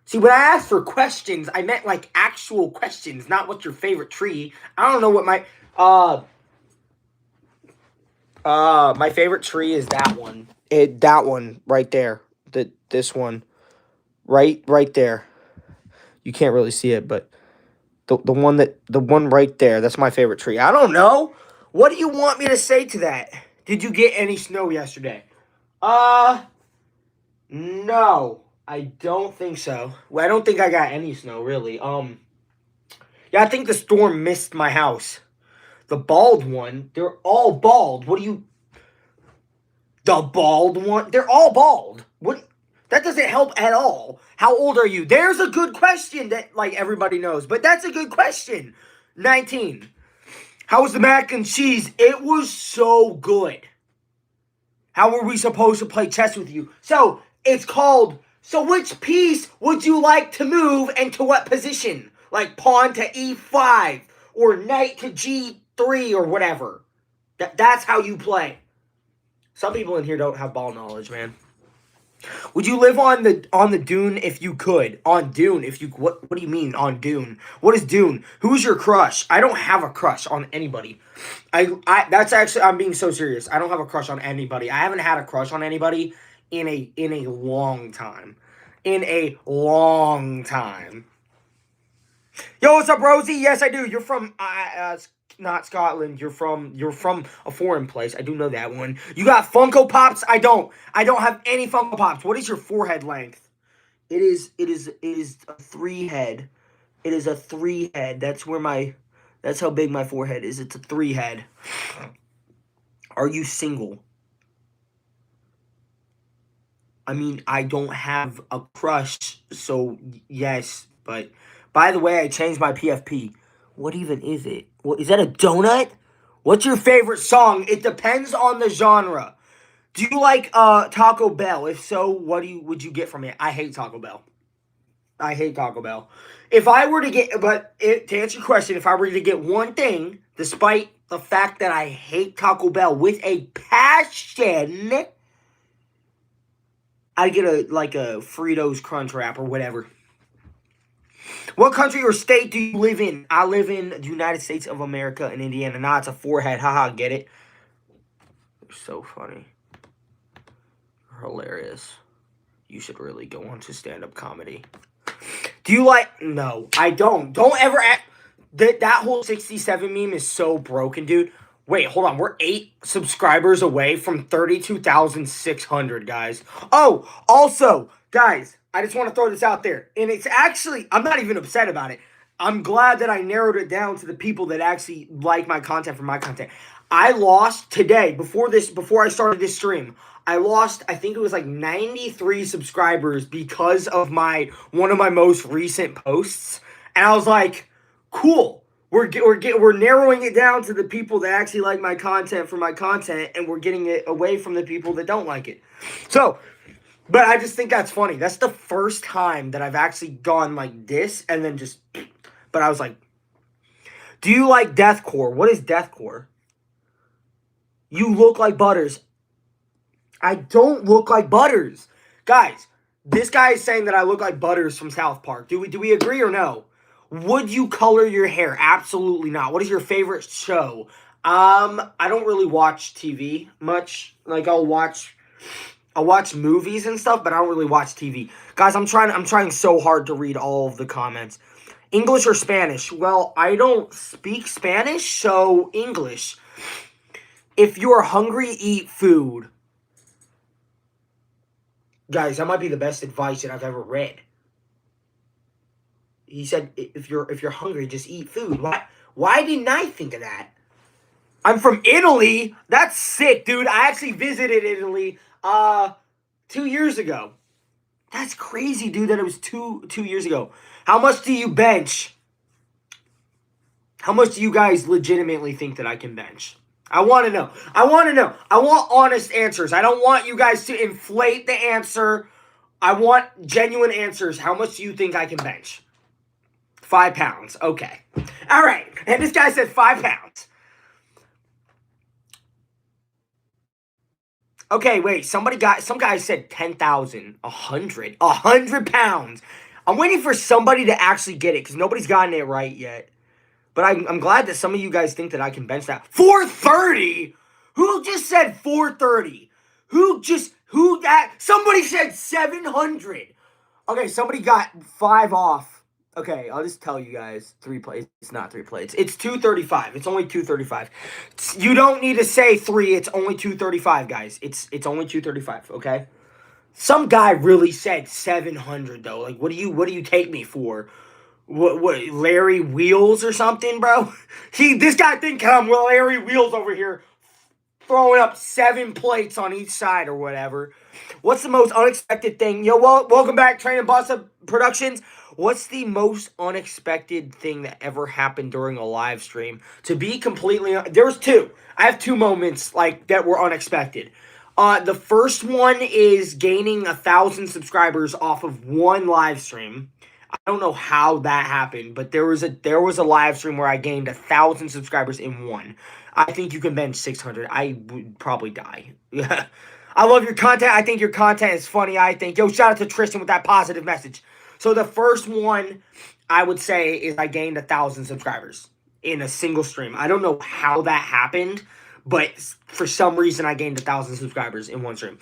See, when I asked for questions, I meant like actual questions, not what's your favorite tree. I don't know what my favorite tree is that one. That one right there. This one. Right there. You can't really see it, but the one right there, that's my favorite tree. I don't know. What do you want me to say to that? Did you get any snow yesterday? No. I don't think so. Well, I don't think I got any snow, really. Yeah, I think the storm missed my house. The bald one, they're all bald. What do you... The bald one? They're all bald. What? That doesn't help at all. How old are you? There's a good question that, like, everybody knows. But that's a good question. 19. How was the mac and cheese? It was so good. How were we supposed to play chess with you? So, it's called, so which piece would you like to move and to what position? Like pawn to e5 or knight to g3 or whatever. That's how you play. Some people in here don't have ball knowledge, man. Would you live on the Dune if you could? On Dune if you... What do you mean on Dune? What is Dune? Who's your crush? I don't have a crush on anybody. That's actually... I'm being so serious. I don't have a crush on anybody. I haven't had a crush on anybody in a long time. In a long time. Yo, what's up, Rosie? Yes, I do. You're from... not Scotland. You're from a foreign place. I do know that one. You got Funko Pops? I don't have any Funko Pops. What is your forehead length? It is a 3 head. It is a 3 head. That's how big my forehead is. It's a 3 head. Are you single? I mean, I don't have a crush, so yes, but by the way, I changed my PFP. What even is it? What, is that a donut? What's your favorite song? It depends on the genre. Do you like Taco Bell? If so, what would you get from it? I hate Taco Bell. I hate Taco Bell. If I were to get, to answer your question, if I were to get one thing, despite the fact that I hate Taco Bell with a passion, I'd get a Fritos Crunch Wrap or whatever. What country or state do you live in? I live in the United States of America in Indiana. Nah, it's a forehead. Haha, get it? You're so funny. You're hilarious. You should really go on to stand-up comedy. Do you like... No, I don't. Don't ever act... That whole 67 meme is so broken, dude. Wait, hold on. We're 8 subscribers away from 32,600, guys. Oh, also, guys, I just want to throw this out there. And it's actually, I'm not even upset about it. I'm glad that I narrowed it down to the people that actually like my content from my content. I lost today, before I started this stream, I lost, I think it was like 93 subscribers because of one of my most recent posts. And I was like, cool. We're narrowing it down to the people that actually like my content for my content, and we're getting it away from the people that don't like it. So, but I just think that's funny. That's the first time that I've actually gone like this, and then just. But I was like, do you like deathcore? What is deathcore? You look like Butters. I don't look like Butters, guys. This guy is saying that I look like Butters from South Park. Do we agree or no? Would you color your hair? Absolutely not. What is your favorite show? I don't really watch TV much. Like I'll watch movies and stuff, but I don't really watch TV. Guys, I'm trying so hard to read all of the comments. English or Spanish? Well, I don't speak Spanish, so English. If you're hungry, eat food. Guys, that might be the best advice that I've ever read. He said, if you're hungry, just eat food. Why didn't I think of that? I'm from Italy. That's sick, dude. I actually visited Italy 2 years ago. That's crazy, dude, that it was two years ago. How much do you bench? How much do you guys legitimately think that I can bench? I want to know. I want honest answers. I don't want you guys to inflate the answer. I want genuine answers. How much do you think I can bench? 5 pounds. Okay. All right. And this guy said 5 pounds. Okay, wait. Some guy said 10,000. 100. 100 pounds. I'm waiting for somebody to actually get it because nobody's gotten it right yet. But I'm glad that some of you guys think that I can bench that. 430? Who just said 430? Somebody said 700. Okay, somebody got 5 off. Okay, I'll just tell you guys. 3 plates. It's not 3 plates. It's 235. It's only 235. You don't need to say 3. It's only 235, guys. It's only 235, okay? Some guy really said 700 though. Like, what do you take me for? What Larry Wheels or something, bro? This guy thinking I'm Larry Wheels over here throwing up 7 plates on each side or whatever. What's the most unexpected thing? Yo, welcome back, Training Boss Up Productions. What's the most unexpected thing that ever happened during a live stream? To be completely there was 2. I have 2 moments like that were unexpected. The first one is gaining 1,000 subscribers off of one live stream. I don't know how that happened, but there was a live stream where I gained 1,000 subscribers in one. I think you can bench 600. I would probably die. Yeah. I love your content. I think your content is funny. I think. Yo, shout out to Tristan with that positive message. So the first one I would say is I gained 1,000 subscribers in a single stream. I don't know how that happened, but for some reason I gained 1,000 subscribers in one stream.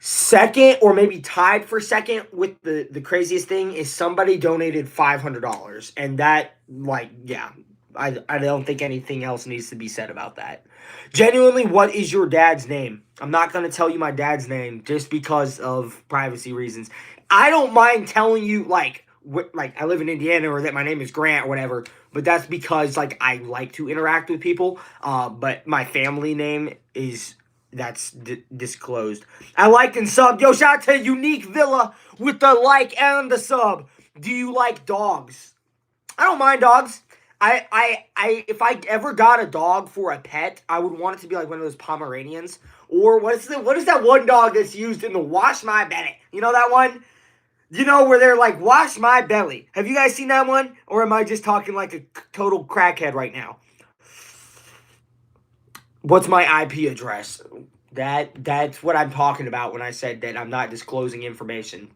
Second, or maybe tied for second with the craziest thing, is somebody donated $500. And that, like, yeah, I don't think anything else needs to be said about that. Genuinely, what is your dad's name? I'm not going to tell you my dad's name just because of privacy reasons. I don't mind telling you, like I live in Indiana or that my name is Grant or whatever, but that's because, like, I like to interact with people. But my family name is... That's disclosed. I liked and subbed. Yo, shout out to Unique Villa with the like and the sub. Do you like dogs? I don't mind dogs. If I ever got a dog for a pet, I would want it to be like one of those Pomeranians. Or what is that one dog that's used in the Wash My Belly? You know that one? You know, where they're like, wash my belly. Have you guys seen that one? Or am I just talking like a total crackhead right now? What's my IP address? That's what I'm talking about when I said that I'm not disclosing information.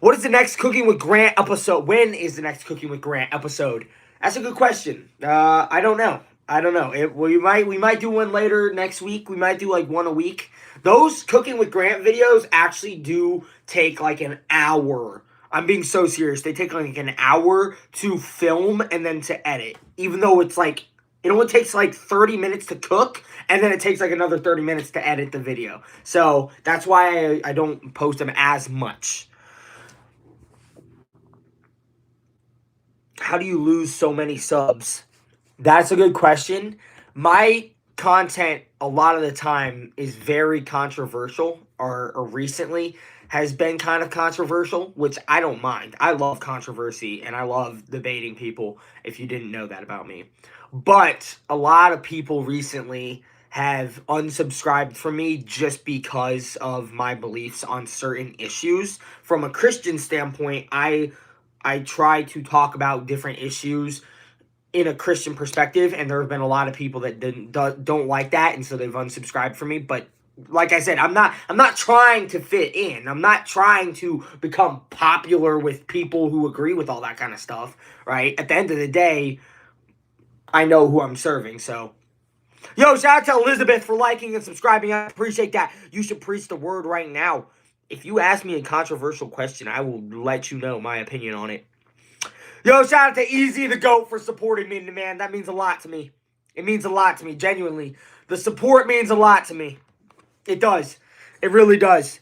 What is the next Cooking with Grant episode? When is the next Cooking with Grant episode? That's a good question. I don't know. We might do one later next week. We might do like one a week. Those Cooking with Grant videos actually do take like an hour. I'm being so serious. They take like an hour to film and then to edit. Even though it's like It only takes like 30 minutes to cook, and then it takes like another 30 minutes to edit the video. So that's why I don't post them as much. How do you lose so many subs? That's a good question. My content, a lot of the time, is very controversial, or recently has been kind of controversial, which I don't mind. I love controversy, and I love debating people, if you didn't know that about me. But a lot of people recently have unsubscribed from me just because of my beliefs on certain issues. From a Christian standpoint, I try to talk about different issues in a Christian perspective, and there have been a lot of people that don't like that, and so they've unsubscribed from me. But like I said, I'm not trying to fit in. I'm not trying to become popular with people who agree with all that kind of stuff, right? At the end of the day, I know who I'm serving, so. Yo, shout out to Elizabeth for liking and subscribing. I appreciate that. You should preach the word right now. If you ask me a controversial question, I will let you know my opinion on it. Yo, shout out to Easy the Goat for supporting me, man. That means a lot to me. It means a lot to me, genuinely. The support means a lot to me. It does. It really does.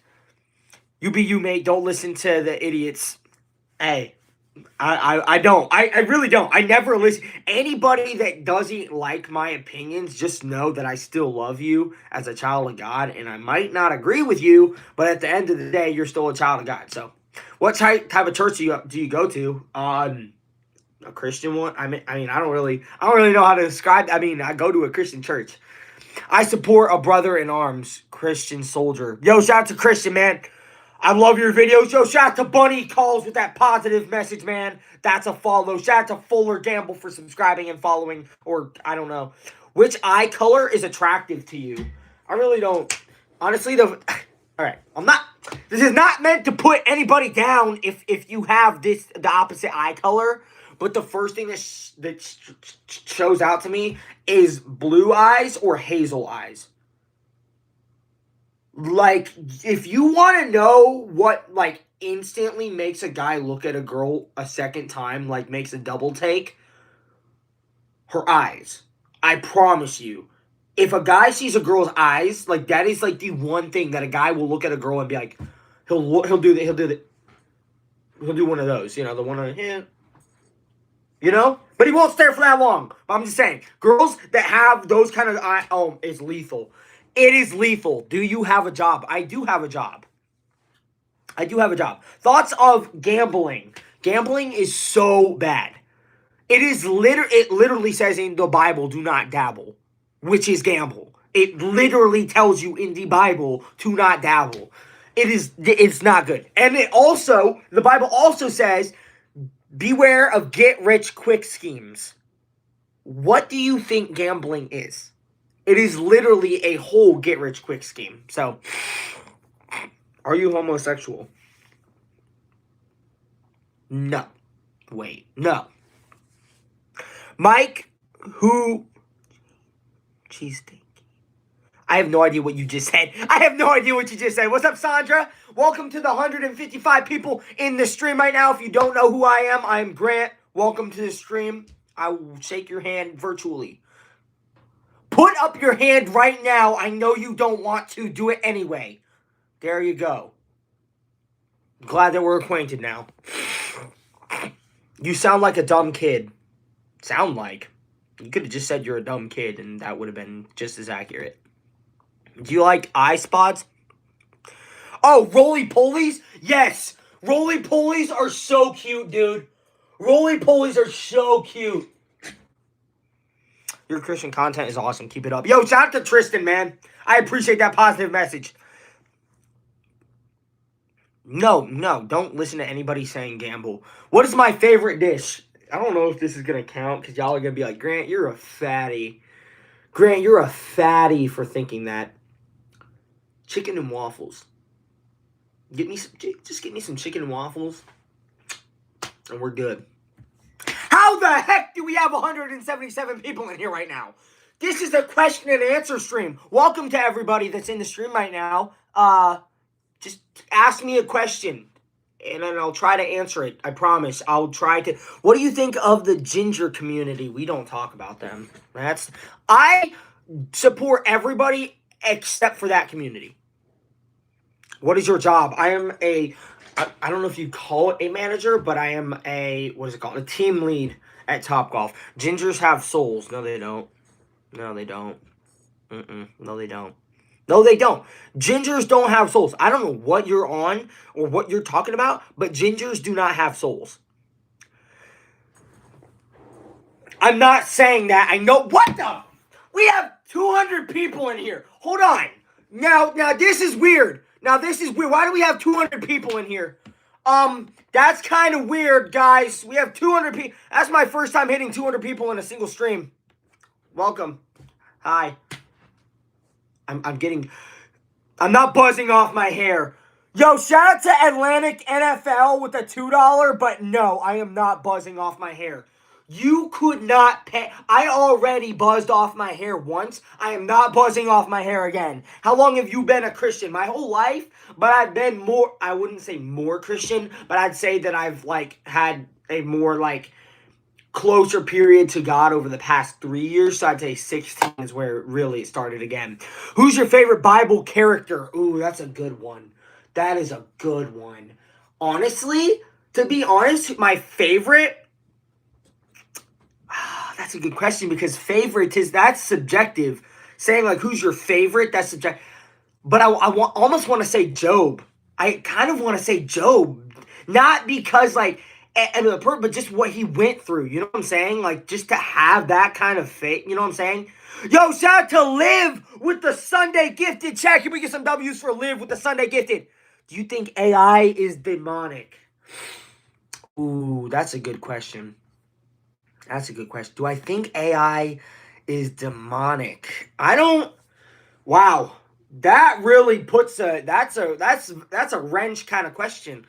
You be you, mate. Don't listen to the idiots. Hey, I don't. I really don't. I never listen. Anybody that doesn't like my opinions, just know that I still love you as a child of God, and I might not agree with you, but at the end of the day, you're still a child of God. So, what type of church do you go to? A Christian one? I mean, I don't really know how to describe. I mean, I go to a Christian church. I support a brother in arms, Christian soldier. Yo, shout out to Christian, man. I love your videos. Yo, shout out to Bunny Calls with that positive message, man. That's a follow. Shout out to Fuller Gamble for subscribing and following. Or, I don't know. Which eye color is attractive to you? I really don't. Honestly, alright. This is not meant to put anybody down if you have the opposite eye color. But the first thing that shows out to me is blue eyes or hazel eyes. Like, if you want to know what, like, instantly makes a guy look at a girl a second time, like, makes a double take, her eyes. I promise you. If a guy sees a girl's eyes, like, that is, like, the one thing that a guy will look at a girl and be like, he'll do one of those, you know, the one on the hand. You know? But he won't stare for that long. But I'm just saying, girls that have those kind of eyes, oh, it's lethal. It is lethal. Do you have a job? I do have a job. I do have a job. Thoughts of gambling. Gambling is so bad. It literally says in the Bible, do not dabble, which is gamble. It literally tells you in the Bible to not dabble. It's not good. And the Bible also says, beware of get-rich-quick schemes. What do you think gambling is? It is literally a whole get-rich-quick scheme. So, are you homosexual? No. Wait, no. Mike, cheesesteak. I have no idea what you just said. What's up, Sandra? Welcome to the 155 people in the stream right now. If you don't know who I am Grant. Welcome to the stream. I will shake your hand virtually. Put up your hand right now. I know you don't want to do it anyway. There you go. Glad that we're acquainted now. You sound like a dumb kid. Sound like. You could have just said you're a dumb kid and that would have been just as accurate. Do you like eye spots? Oh, roly-polies? Yes. Roly-polies are so cute, dude. Roly-polies are so cute. Your Christian content is awesome. Keep it up. Yo, shout out to Tristan, man. I appreciate that positive message. No, don't listen to anybody saying gamble. What is my favorite dish? I don't know if this is going to count because y'all are going to be like, Grant, you're a fatty. Grant, you're a fatty for thinking that. Chicken and waffles. Just get me some chicken and waffles, and we're good. How the heck do we have 177 people in here right now? This is a question and answer stream. Welcome to everybody that's in the stream right now. Just ask me a question. and then I'll try to answer it. I promise. I'll try to. What do you think of the ginger community? We don't talk about them. I support everybody except for that community. What is your job? I am I don't know if you call it a manager, but I am what is it called? A team lead at Topgolf. Gingers have souls. No, they don't. No, they don't. No, they don't. No, they don't. Gingers don't have souls. I don't know what you're on or what you're talking about, but gingers do not have souls. I'm not saying that. I know. What the? We have 200 people in here. Hold on. Now this is weird. Why do we have 200 people in here? That's kind of weird, guys. We have 200 people. That's my first time hitting 200 people in a single stream. Welcome. Hi. I'm not buzzing off my hair. Yo, shout out to Atlantic NFL with a $2, but no, I am not buzzing off my hair. You could not pay. I already buzzed off my hair once. I am not buzzing off my hair again. How long have you been a Christian? My whole life, but I've been more, I wouldn't say more Christian, but I'd say that I've had a more closer period to God over the past 3 years. So I'd say 16 is where it really started again. Who's your favorite Bible character? Ooh, that's a good one. That is a good one. Honestly, to be honest, my favorite, that's a good question because that's subjective. Saying like, who's your favorite, that's subjective. But I almost want to say Job. I kind of want to say Job. Not because but just what he went through. You know what I'm saying? Like, just to have that kind of faith. You know what I'm saying? Yo, shout out to Liv with the Sunday Gifted. Chat, can we get some W's for Liv with the Sunday Gifted? Do you think AI is demonic? Ooh, that's a good question. That's a good question. Do I think AI is demonic? I don't. Wow, that really puts that's a wrench kind of question.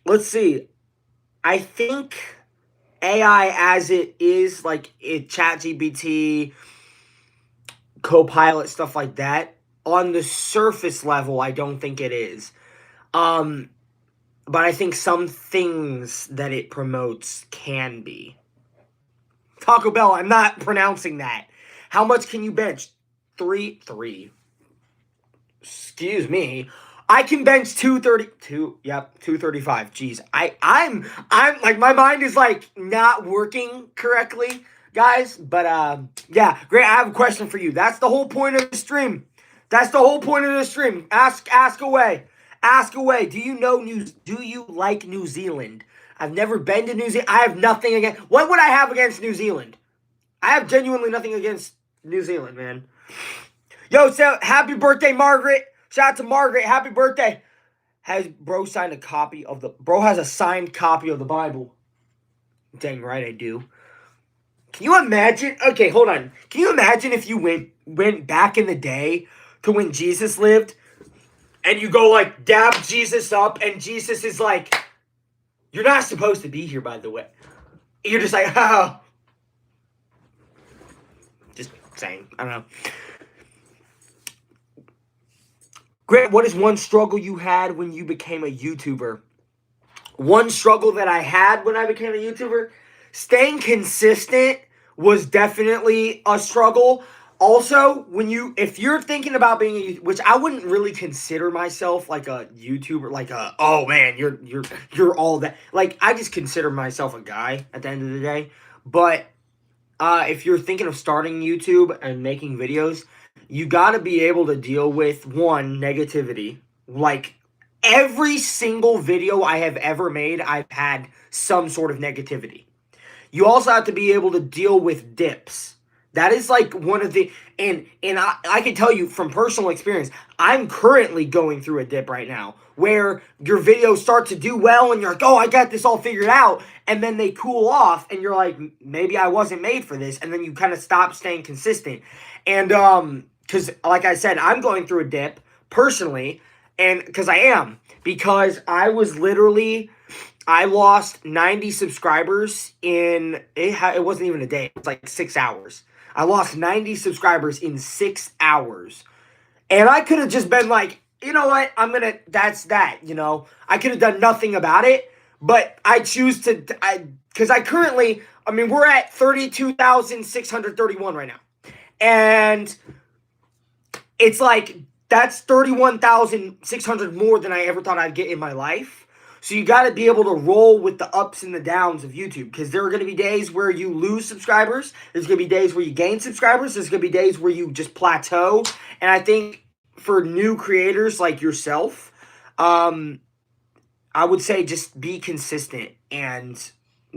Let's see. I think AI as it is, ChatGPT, Copilot, stuff like that. On the surface level, I don't think it is. But I think some things that it promotes can be. Taco Bell, I'm not pronouncing that. How much can you bench? Three. Excuse me. I can bench 232. Yep, 235. Jeez. I'm my mind is not working correctly, guys. But yeah, great. I have a question for you. That's the whole point of the stream. Ask away. Ask away. Do you like New Zealand? I've never been to New Zealand. I have nothing against. What would I have against New Zealand? I have genuinely nothing against New Zealand, man. Yo, so happy birthday, Margaret. Shout out to Margaret. Happy birthday. Bro has a signed copy of the Bible. Dang right I do. Can you imagine? Okay, hold on. Can you imagine if you went back in the day to when Jesus lived and you go dab Jesus up and Jesus is like, you're not supposed to be here, by the way. You're just like, oh. Just saying. I don't know. Grant, what is one struggle you had when you became a YouTuber? One struggle that I had when I became a YouTuber? Staying consistent was definitely a struggle. Also, if you're thinking about being a YouTuber, which I wouldn't really consider myself like a YouTuber, oh man, you're all that. I just consider myself a guy at the end of the day. But if you're thinking of starting YouTube and making videos, you got to be able to deal with, one, negativity. Every single video I have ever made, I've had some sort of negativity. You also have to be able to deal with dips. That is one of the, and I can tell you from personal experience, I'm currently going through a dip right now where your videos start to do well and you're like, oh, I got this all figured out. And then they cool off and you're like, maybe I wasn't made for this. And then you kind of stop staying consistent. And, because like I said, I'm going through a dip personally. And because I lost 90 subscribers it wasn't even a day. It was 6 hours. I lost 90 subscribers in 6 hours. And I could have just been you know what? That's that, you know. I could have done nothing about it, but I choose to, because I currently, I mean, we're at 32,631 right now. And it's like, that's 31,600 more than I ever thought I'd get in my life. So you got to be able to roll with the ups and the downs of YouTube, because there are going to be days where you lose subscribers. There's going to be days where you gain subscribers. There's going to be days where you just plateau. And I think for new creators like yourself, I would say just be consistent and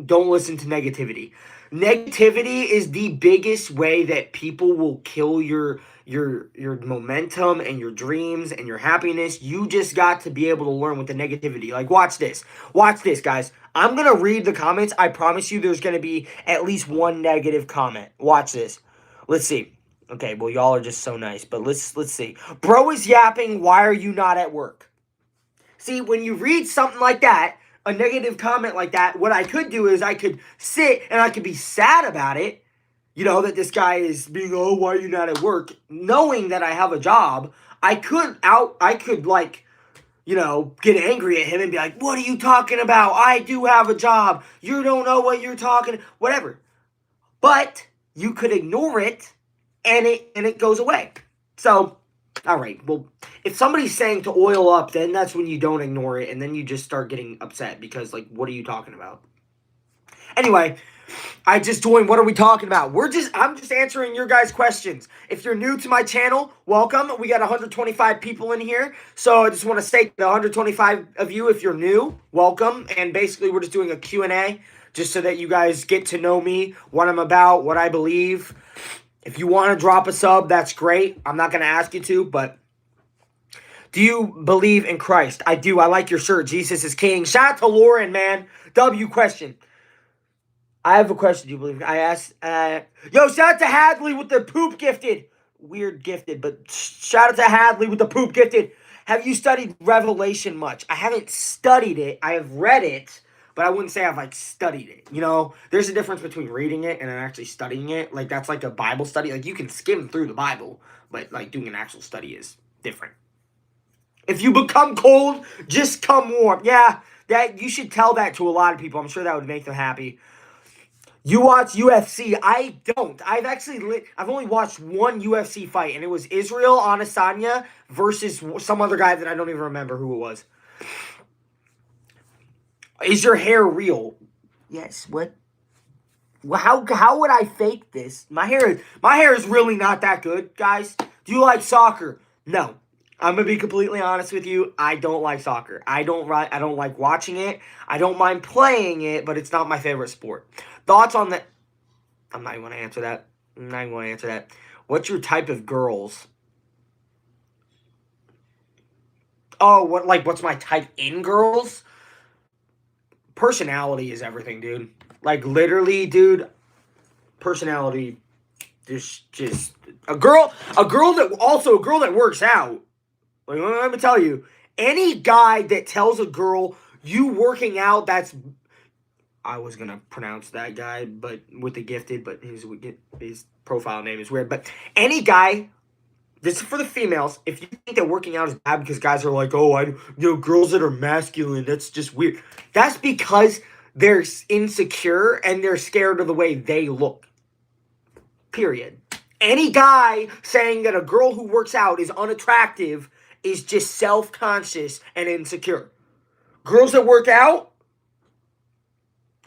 don't listen to negativity. Negativity is the biggest way that people will kill your momentum and your dreams and your happiness. You just got to be able to learn with the negativity. Like, watch this. Watch this, guys. I'm going to read the comments. I promise you there's going to be at least one negative comment. Watch this. Let's see. Okay, well, y'all are just so nice, but let's see. Bro is yapping. Why are you not at work? See, when you read something like that, a negative comment like that, what I could do is I could sit and I could be sad about it, you know, that this guy is being, oh, why are you not at work? Knowing that I have a job, I could like, you know, get angry at him and be like, what are you talking about? I do have a job. You don't know what you're talking, whatever. But you could ignore it and it goes away. So, all right, well, if somebody's saying to oil up, then that's when you don't ignore it, and then you just start getting upset because, like, what are you talking about? Anyway, I just joined. What are we talking about? I'm just answering your guys' questions. If you're new to my channel, welcome. We got 125 people in here, so I just want to say to the 125 of you, if you're new, welcome. And basically, we're just doing a Q&A just so that you guys get to know me, what I'm about, what I believe. If you want to drop a sub, that's great. I'm not going to ask you to, but do you believe in Christ? I do. I like your shirt. Jesus is King. Shout out to Lauren, man. W question. I have a question. Do you believe? I asked. Yo, shout out to Hadley with the poop gifted. Weird gifted, but shout out to Hadley with the poop gifted. Have you studied Revelation much? I haven't studied it. I have read it, but I wouldn't say I've like studied it. You know, there's a difference between reading it and then actually studying it. Like, that's like a Bible study. Like, you can skim through the Bible, but like doing an actual study is different. If you become cold, just come warm. Yeah, that you should tell that to a lot of people. I'm sure that would make them happy. You watch UFC? I don't. I've only watched one UFC fight, and it was Israel Adesanya versus some other guy that I don't even remember who it was. Is your hair real? Yes. What? Well, how would I fake this? My hair is really not that good, guys. Do you like soccer? No. I'm gonna be completely honest with you. I don't like soccer. I don't like watching it. I don't mind playing it, but it's not my favorite sport. Thoughts on that? I'm not even gonna answer that. I'm not even gonna answer that. What's your type of girls? Oh, what's my type in girls? Personality is everything, dude. Like, literally, dude, personality just a girl that works out. Like, let me tell you, any guy that tells a girl you working out, I was gonna pronounce that guy, but with the gifted, but his profile name is weird. But any guy, this is for the females. If you think that working out is bad because guys are like, oh, girls that are masculine, that's just weird. That's because they're insecure and they're scared of the way they look. Period. Any guy saying that a girl who works out is unattractive is just self-conscious and insecure. Girls that work out,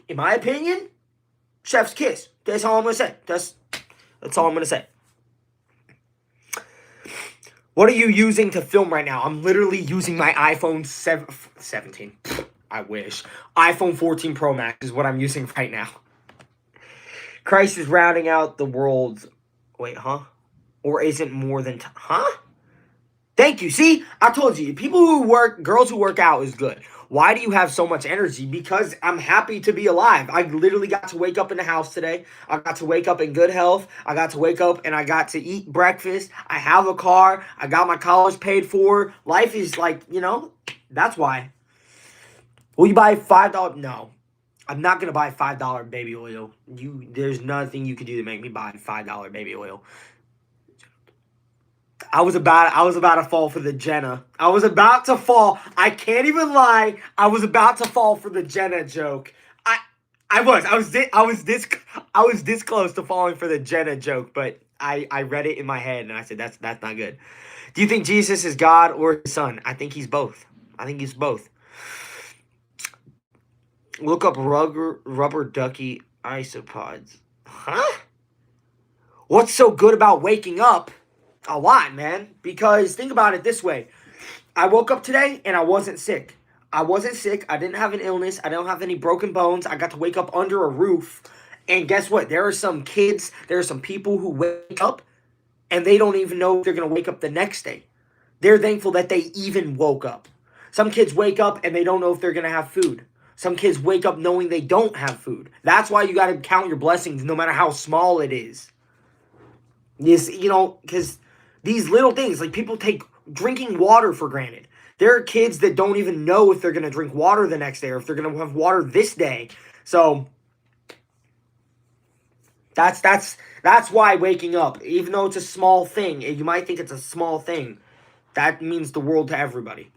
in my opinion, chef's kiss. That's all I'm going to say. That's all I'm going to say. What are you using to film right now? I'm literally using my iPhone 17. I wish. iPhone 14 Pro Max is what I'm using right now. Christ is rounding out the world. Wait, huh? Or isn't more than... huh? Thank you. See, I told you, girls who work out is good. Why do you have so much energy? Because I'm happy to be alive. I literally got to wake up in the house today. I got to wake up in good health. I got to wake up and I got to eat breakfast. I have a car. I got my college paid for. Life is like, that's why. Will you buy $5? No. I'm not going to buy $5 baby oil. There's nothing you can do to make me buy $5 baby oil. I was about to fall for the Jenna. I was about to fall. I can't even lie. I was about to fall for the Jenna joke. I was this close to falling for the Jenna joke, but I read it in my head and I said that's not good. Do you think Jesus is God or his son? I think he's both. I think he's both. Look up rubber ducky isopods. Huh? What's so good about waking up? A lot, man. Because think about it this way. I woke up today and I wasn't sick. I wasn't sick. I didn't have an illness. I don't have any broken bones. I got to wake up under a roof. And guess what? There are some kids, there are some people who wake up and they don't even know if they're going to wake up the next day. They're thankful that they even woke up. Some kids wake up and they don't know if they're going to have food. Some kids wake up knowing they don't have food. That's why you got to count your blessings no matter how small it is. Yes, because these little things, like people take drinking water for granted. There are kids that don't even know if they're going to drink water the next day or if they're going to have water this day. So that's why waking up, even though it's a small thing, you might think it's a small thing, that means the world to everybody,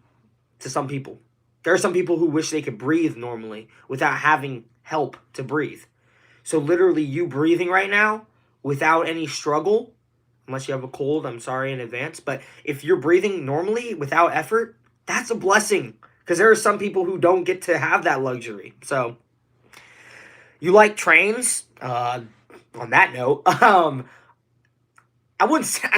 to some people. There are some people who wish they could breathe normally without having help to breathe. So literally you breathing right now without any struggle, unless you have a cold, I'm sorry in advance, but if you're breathing normally without effort, that's a blessing. Because there are some people who don't get to have that luxury. So, you like trains? On that note, I wouldn't say,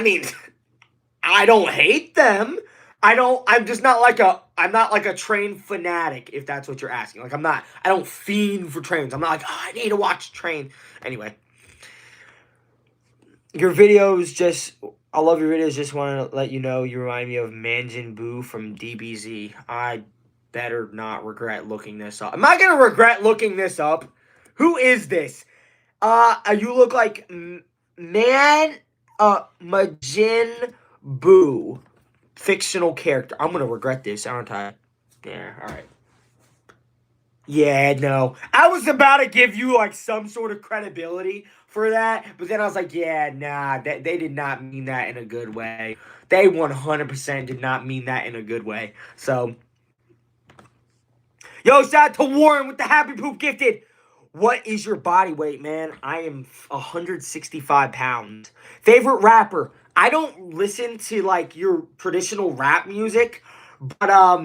I don't hate them. I'm not like a train fanatic, if that's what you're asking. Like, I don't fiend for trains. I'm not like, I need to watch train. Anyway. Your videos I love your videos. Just want to let you know you remind me of Manjin Buu from DBZ. I better not regret looking this up. Am I going to regret looking this up? Who is this? You look like Majin Buu. Fictional character. I'm going to regret this, aren't I? Yeah, alright. Yeah, no. I was about to give you, like, some sort of credibility for that, but then I was like, yeah, nah, they did not mean that in a good way. They 100% did not mean that in a good way. So, yo, shout out to Warren with the Happy Poop Gifted. What is your body weight, man? I am 165 pounds. Favorite rapper? I don't listen to, like, your traditional rap music, but,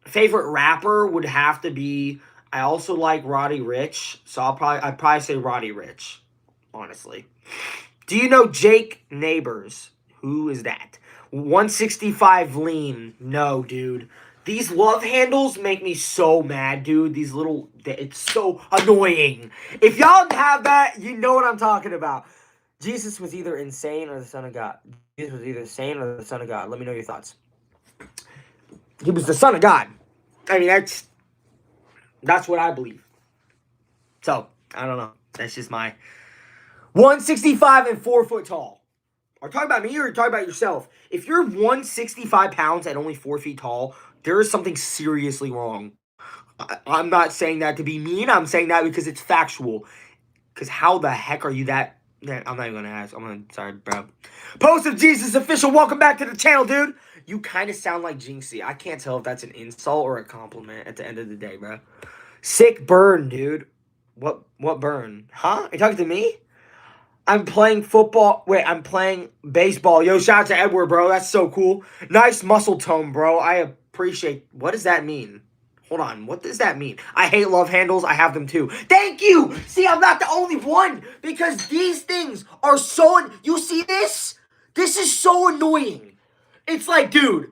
favorite rapper would have to be, I also like Roddy Ricch, so I'd probably say Roddy Ricch, honestly. Do you know Jake Neighbors? Who is that? 165 lean. No, dude. These love handles make me so mad, dude. It's so annoying. If y'all have that, you know what I'm talking about. Jesus was either insane or the Son of God. Jesus was either insane or the Son of God. Let me know your thoughts. He was the Son of God. I mean, that's what I believe. So, I don't know. That's just my 165 and 4 foot tall. Are you talking about me or are you talking about yourself? If you're 165 pounds and only 4 feet tall, there is something seriously wrong. I'm not saying that to be mean. I'm saying that because it's factual. Because how the heck are you that... I'm not even going to ask. Sorry, bro. Post of Jesus Official. Welcome back to the channel, dude. You kind of sound like Jinxie. I can't tell if that's an insult or a compliment at the end of the day, bro. Sick burn, dude. What burn? Huh? Are you talking to me? I'm playing football. Wait, I'm playing baseball. Yo, shout out to Edward, bro. That's so cool. Nice muscle tone, bro. I appreciate... What does that mean? Hold on. What does that mean? I hate love handles. I have them too. Thank you! See, I'm not the only one. Because these things are so... You see this? This is so annoying. It's like, dude.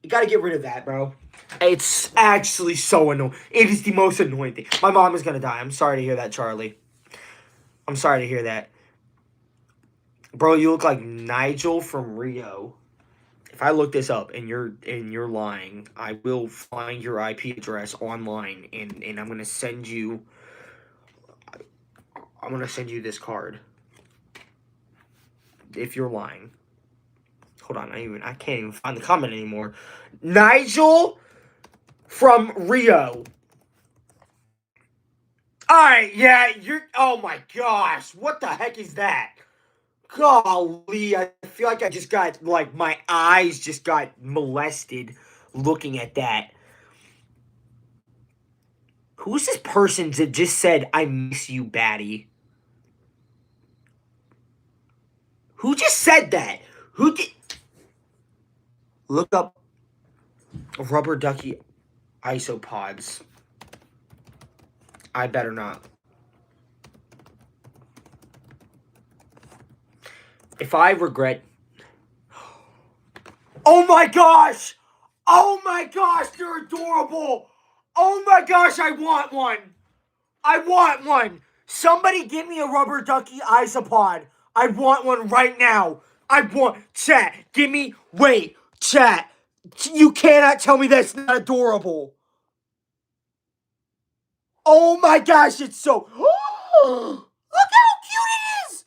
You gotta get rid of that, bro. It's actually so annoying. It is the most annoying thing. My mom is gonna die. I'm sorry to hear that, Charlie. I'm sorry to hear that. Bro, you look like Nigel from Rio. If I look this up and you're lying, I will find your IP address online and I'm gonna send you this card. If you're lying. Hold on, I can't even find the comment anymore. Nigel from Rio. Alright, yeah, oh my gosh, what the heck is that? Golly, I feel like I just got, like, my eyes just got molested looking at that. Who's this person that just said, I miss you, Batty? Who just said that? Who did? Look up rubber ducky isopods. I better not. If I regret... Oh my gosh! Oh my gosh, they're adorable! Oh my gosh, I want one! I want one! Somebody give me a rubber ducky isopod. I want one right now. I want... Chat, give me... Wait, chat. You cannot tell me that's not adorable. Oh my gosh, it's so... Look how cute it is!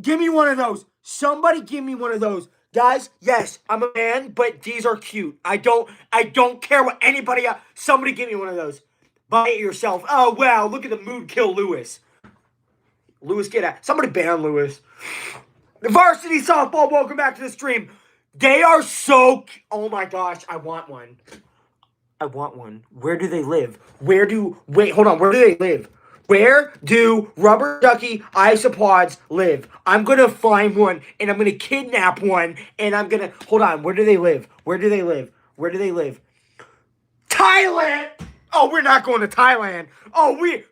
Give me one of those. Somebody give me one of those. Guys, yes, I'm a man, but these are cute. I don't care what anybody else. Somebody give me one of those. Buy it yourself. Oh wow, look at the mood kill Lewis. Lewis, get out. Somebody ban Lewis. The varsity softball, welcome back to the stream. They are so... Oh my gosh, I want one. I want one. Where do they live? Wait, hold on. Where do they live? Where do rubber ducky isopods live? I'm going to find one, and I'm going to kidnap one, and I'm going to... Hold on. Where do they live? Where do they live? Where do they live? Thailand! Oh, we're not going to Thailand. Oh, we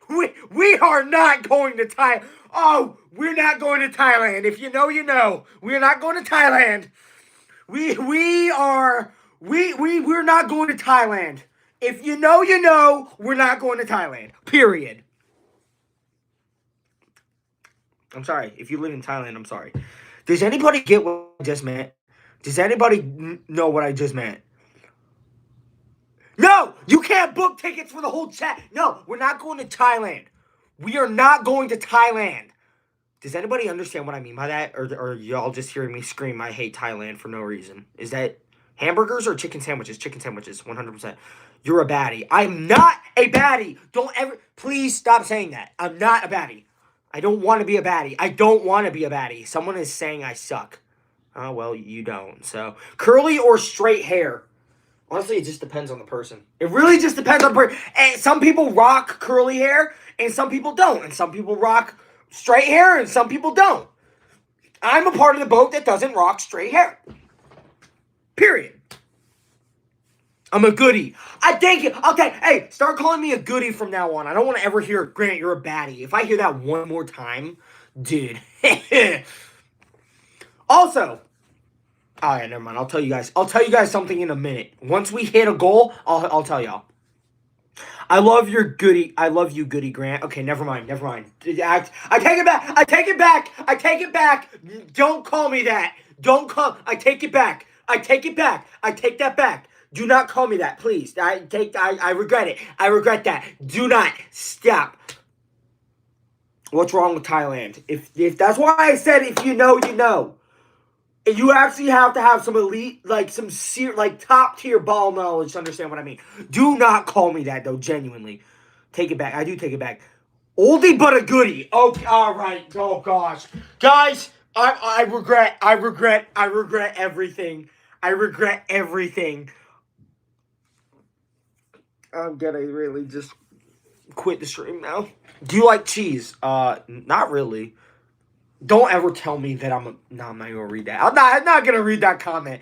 are not going to Thailand. Oh, we're not going to Thailand. If you know, you know. We're not going to Thailand. We're not going to Thailand. If you know, you know, we're not going to Thailand. Period. I'm sorry. If you live in Thailand, I'm sorry. Does anybody get what I just meant? Does anybody know what I just meant? No! You can't book tickets for the whole chat. No, we're not going to Thailand. We are not going to Thailand. Does anybody understand what I mean by that? Or are y'all just hearing me scream, I hate Thailand for no reason? Is that hamburgers or chicken sandwiches? Chicken sandwiches, 100%. You're a baddie. I'm not a baddie. Don't ever... Please stop saying that. I'm not a baddie. I don't want to be a baddie. I don't want to be a baddie. Someone is saying I suck. Oh, well, you don't. So, curly or straight hair? Honestly, it just depends on the person. It really just depends on the person. And some people rock curly hair, and some people don't. And some people rock straight hair, and some people don't. I'm a part of the boat that doesn't rock straight hair. Period. I'm a goodie. I thank you. Okay, hey, start calling me a goodie from now on. I don't want to ever hear, Grant, you're a baddie. If I hear that one more time, dude. Also, oh yeah, never mind. I'll tell you guys something in a minute. Once we hit a goal, I'll tell y'all. I love your goodie. I love you, goodie Grant. Okay, never mind. I take it back. Don't call me that. I take it back. I take that back. Do not call me that, please. I regret it. I regret that. Do not. Stop. What's wrong with Thailand? If that's why I said if you know, you know. You actually have to have some elite, like top tier ball knowledge to understand what I mean. Do not call me that though, genuinely. Take it back. I do take it back. Oldie but a goodie. Okay, all right. Oh gosh, guys, I regret everything. I regret everything. I'm gonna really just quit the stream now. Do you like cheese? Not really. Don't ever tell me that I'm not gonna read that. I'm not gonna read that comment.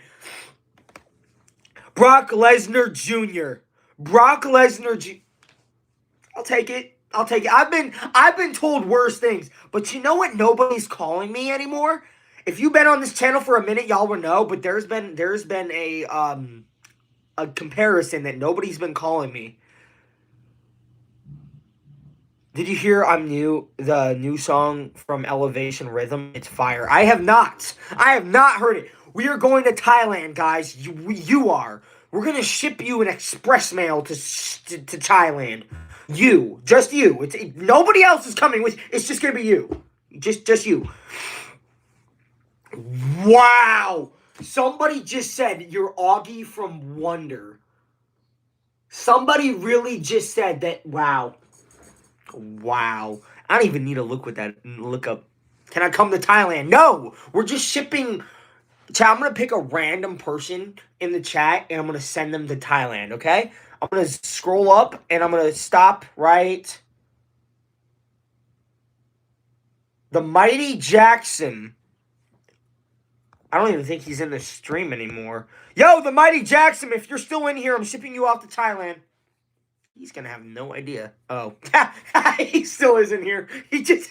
Brock Lesnar Jr. I'll take it. I've been told worse things. But you know what? Nobody's calling me anymore. If you've been on this channel for a minute, y'all will know. But there's been a comparison that nobody's been calling me. Did you hear the new song from Elevation Rhythm? It's fire. I have not heard it. We are going to Thailand, guys. You are. We're going to ship you an express mail to Thailand. Just you. Nobody else is coming with. It's just going to be you. Just you. Wow. Somebody just said you're Augie from Wonder. Somebody really just said that. Wow. I don't even need to look up. Can I come to Thailand? No, we're just shipping. Chat, I'm going to pick a random person in the chat and I'm going to send them to Thailand, okay? I'm going to scroll up and I'm going to stop right. The Mighty Jackson. I don't even think he's in the stream anymore. Yo, the Mighty Jackson, if you're still in here, I'm shipping you off to Thailand. He's going to have no idea. Oh, he still isn't here. He just...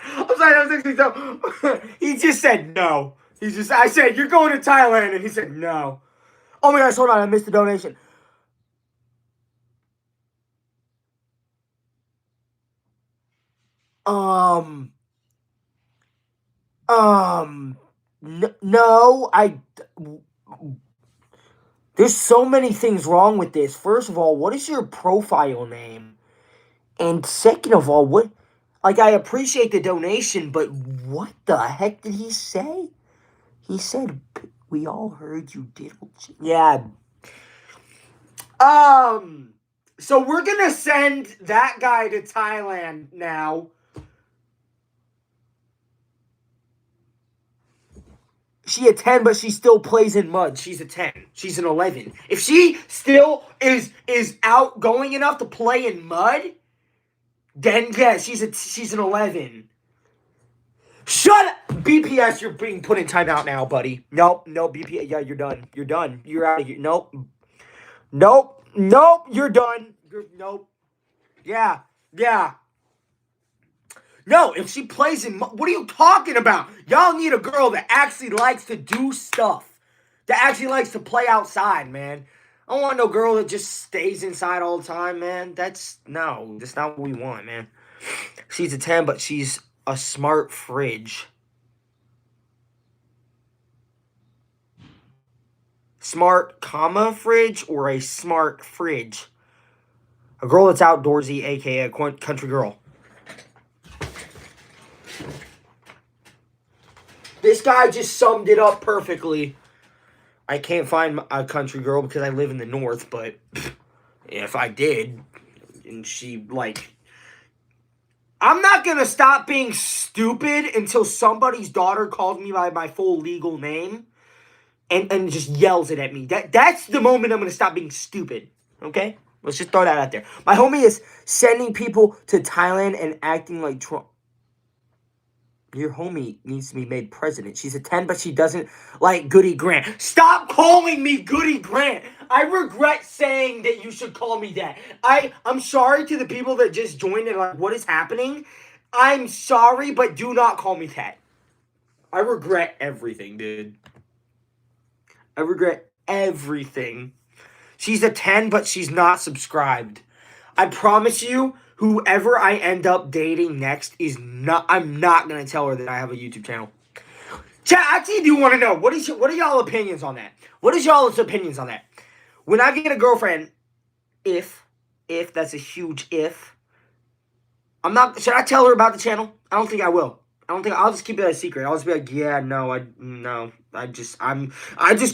I'm sorry, that was actually so... He just said no. I said, you're going to Thailand, and he said no. Oh my gosh, hold on, I missed the donation. No, there's so many things wrong with this. First of all, what is your profile name? And second of all, I appreciate the donation, but what the heck did he say? He said, we all heard you diddle. Yeah. So we're gonna send that guy to Thailand now. She a 10, but she still plays in mud. She's a 10. She's an 11. If she still is outgoing enough to play in mud, then yeah, she's an 11. Shut up! BPS, you're being put in timeout now, buddy. Nope, BPS. Yeah, you're done. You're done. You're out of here. Nope, you're done. Nope. Yeah. No, if she plays in... What are you talking about? Y'all need a girl that actually likes to do stuff. That actually likes to play outside, man. I don't want no girl that just stays inside all the time, man. That's not what we want, man. She's a 10, but she's a smart fridge. Smart, fridge, or a smart fridge? A girl that's outdoorsy, a.k.a. a country girl. This guy just summed it up perfectly. I can't find a country girl because I live in the north, but if I did, and she, I'm not going to stop being stupid until somebody's daughter calls me by my full legal name and just yells it at me. That's the moment I'm going to stop being stupid, okay? Let's just throw that out there. My homie is sending people to Thailand and acting like Trump. Your homie needs to be made president. She's a 10, but she doesn't like Goody Grant. Stop calling me Goody Grant. I regret saying that you should call me that. I'm sorry to the people that just joined and like, what is happening? I'm sorry, but do not call me that. I regret everything, dude. I regret everything. She's a 10, but she's not subscribed. I promise you, whoever I end up dating next I'm not going to tell her that I have a YouTube channel. Chat, I actually do want to know, what are y'all opinions on that? What is y'all's opinions on that? When I get a girlfriend, if that's a huge if, should I tell her about the channel? I don't think I will. I'll just keep it a secret. I'll just be like, yeah, I just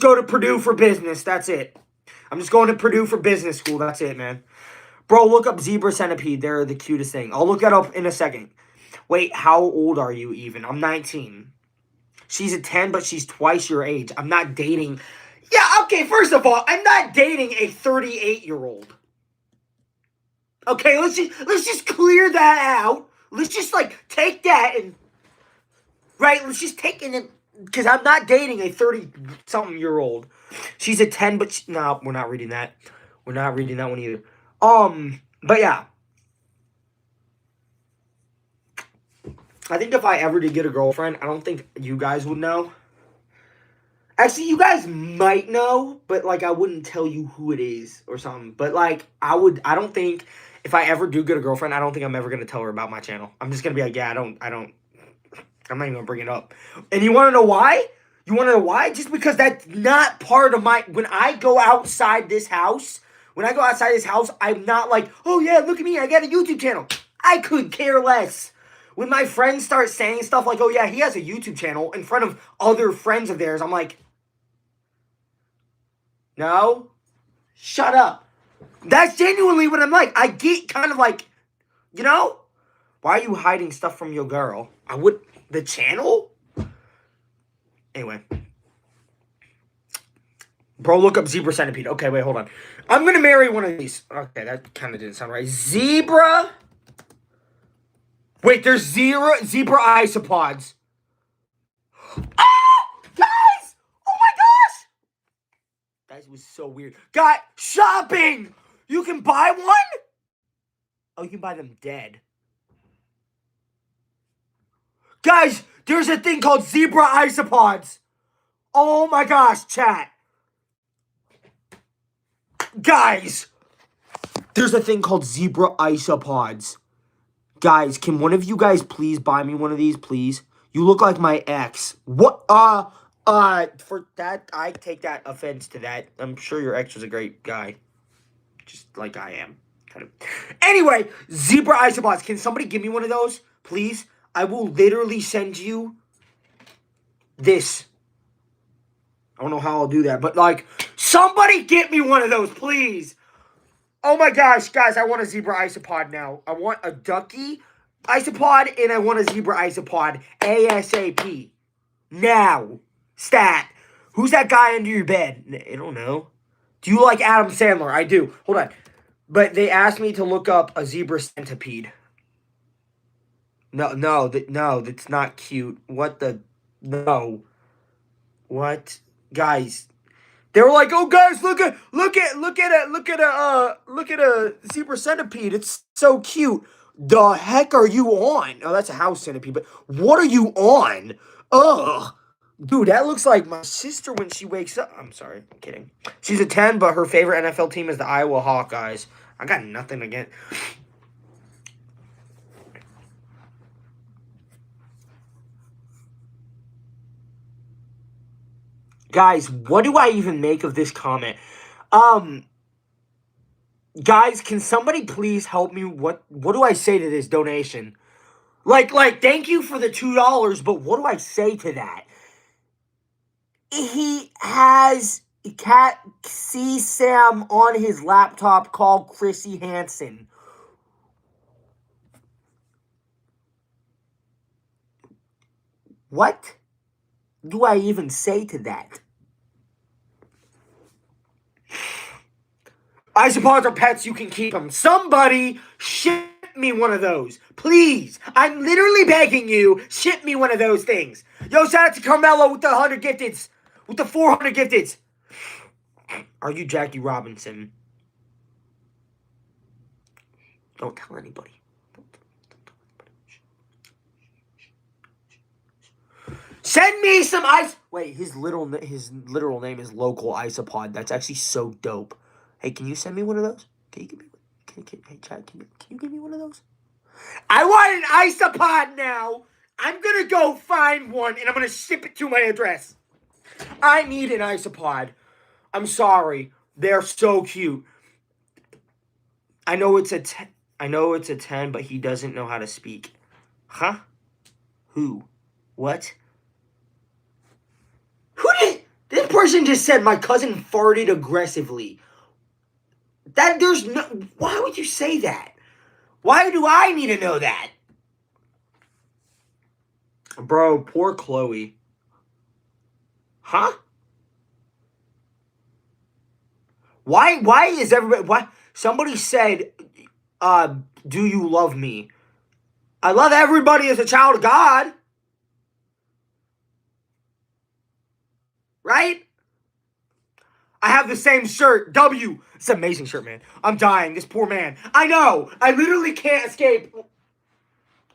go to Purdue for business. That's it. I'm just going to Purdue for business school. That's it, man. Bro, look up zebra centipede. They're the cutest thing. I'll look that up in a second. Wait, how old are you even? I'm 19. She's a 10, but she's twice your age. I'm not dating. Yeah, okay, first of all, I'm not dating a 38-year-old. Okay, let's just clear that out. Let's just, take that and... Right, let's just take it... Because I'm not dating a 30-something-year-old. She's a 10, but... No, we're not reading that. We're not reading that one either. But yeah. I think if I ever did get a girlfriend, I don't think you guys would know. Actually, you guys might know, but, I wouldn't tell you who it is or something. But, I don't think, if I ever do get a girlfriend, I don't think I'm ever going to tell her about my channel. I'm just going to be like, yeah, I'm not even going to bring it up. And you want to know why? You want to know why? Just because that's not part of when I go outside this house... When I go outside this house, I'm not like, oh yeah, look at me, I got a YouTube channel. I could care less. When my friends start saying stuff like, oh yeah, he has a YouTube channel in front of other friends of theirs, I'm like, no, shut up. That's genuinely what I'm like. I get kind of like, you know? Why are you hiding stuff from your girl? The channel? Anyway. Bro, look up zebra centipede. Okay, wait, hold on. I'm gonna marry one of these. Okay, that kind of didn't sound right. Zebra. Wait, there's zebra isopods. Ah! Guys! Oh my gosh! That was so weird. Got shopping! You can buy one? Oh, you can buy them dead. Guys, there's a thing called zebra isopods. Oh my gosh, chat. Guys, there's a thing called zebra isopods. Guys, can one of you guys please buy me one of these, please? You look like my ex. What? For that, I take that offense to that. I'm sure your ex was a great guy. Just like I am. Kind of. Anyway, zebra isopods. Can somebody give me one of those, please? I will literally send you this. I don't know how I'll do that, but like, somebody get me one of those, please. Oh my gosh, guys, I want a zebra isopod now. I want a ducky isopod, and I want a zebra isopod ASAP. Now. Stat. Who's that guy under your bed? I don't know. Do you like Adam Sandler? I do. Hold on. But they asked me to look up a zebra centipede. No, that's not cute. What the? No. What? Guys. They were like, "Oh, guys, look at a zebra centipede. It's so cute." The heck are you on? Oh, that's a house centipede. But what are you on? Ugh, dude, that looks like my sister when she wakes up. I'm sorry, I'm kidding. She's a 10, but her favorite NFL team is the Iowa Hawkeyes. I got nothing against. Guys, what do I even make of this comment? Guys, can somebody please help me? What do I say to this donation? Like, thank you for the $2, but what do I say to that? He has Cat C Sam on his laptop called Chrissy Hansen. What do I even say to that? Isopods are pets, you can keep them. Somebody ship me one of those. Please. I'm literally begging you, ship me one of those things. Yo, shout out to Carmelo with the 100 gifteds. With the 400 gifteds. Are you Jackie Robinson? Don't tell anybody. Send me some ice. Wait, his literal name is Local Isopod. That's actually so dope. Hey, can you send me one of those? Can you give me one? Hey, Chad, can you give me one of those? I want an isopod now. I'm gonna go find one and I'm gonna ship it to my address. I need an isopod. I'm sorry. They're so cute. I know it's a 10, but he doesn't know how to speak. Huh? Who? What? Who did? This person just said my cousin farted aggressively. Why would you say that? Why do I need to know that? Bro, poor Chloe. Huh? Why is everybody, why? Somebody said, do you love me? I love everybody as a child of God. Right? I have the same shirt. W. It's an amazing shirt, man. I'm dying. This poor man. I know. I literally can't escape.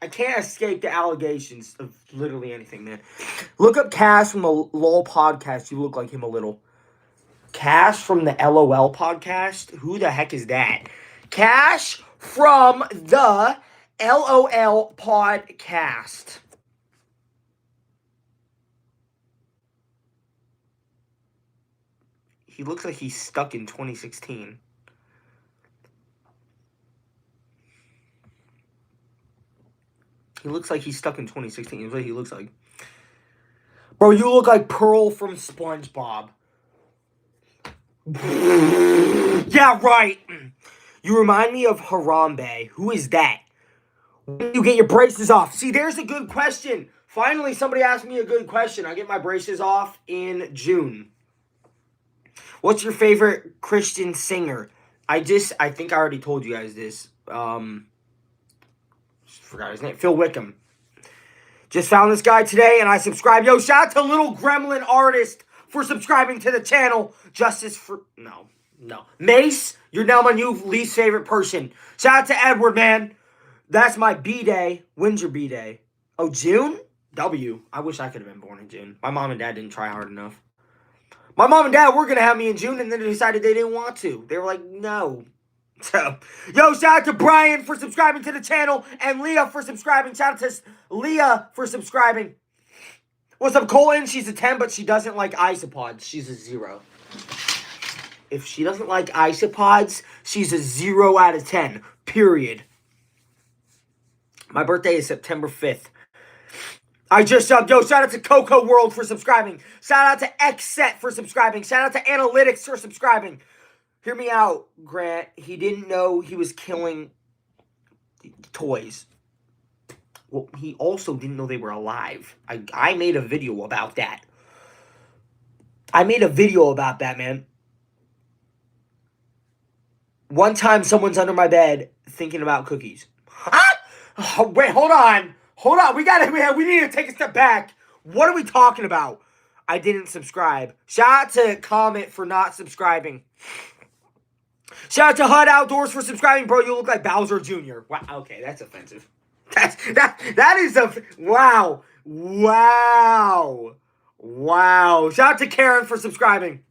I can't escape the allegations of literally anything, man. Look up Cash from the LOL podcast. You look like him a little. Cash from the LOL podcast? Who the heck is that? Cash from the LOL podcast. He looks like he's stuck in 2016. He looks like he's stuck in 2016. That's what he looks like. Bro, you look like Pearl from SpongeBob. Yeah, right. You remind me of Harambe. Who is that? When do you get your braces off? See, there's a good question. Finally, somebody asked me a good question. I get my braces off in June. What's your favorite Christian singer? I think I already told you guys this. Forgot his name. Phil Wickham. Just found this guy today and I subscribed. Yo, shout out to Little Gremlin Artist for subscribing to the channel. Justice for... No. Mace, you're now my new least favorite person. Shout out to Edward, man. That's my B-Day. When's your B-Day? Oh, June? W. I wish I could have been born in June. My mom and dad didn't try hard enough. My mom and dad were going to have me in June, and then they decided they didn't want to. They were like, no. So, yo, shout out to Brian for subscribing to the channel, and Leah for subscribing. Shout out to Leah for subscribing. What's up, Colin? She's a 10, but she doesn't like isopods. She's a 0. If she doesn't like isopods, she's a 0 out of 10. Period. My birthday is September 5th. I just subbed. Yo, shout out to Coco World for subscribing. Shout out to XSet for subscribing. Shout out to Analytics for subscribing. Hear me out, Grant. He didn't know he was killing toys. Well, he also didn't know they were alive. I made a video about that. Man. One time, someone's under my bed thinking about cookies. Huh? Oh, wait, hold on. We need to take a step back. What are we talking about? I didn't subscribe. Shout out to Comet for not subscribing. Shout out to HUD Outdoors for subscribing. Bro, you look like Bowser Jr. Wow, okay, that's offensive. That is a... Wow. Shout out to Karen for subscribing.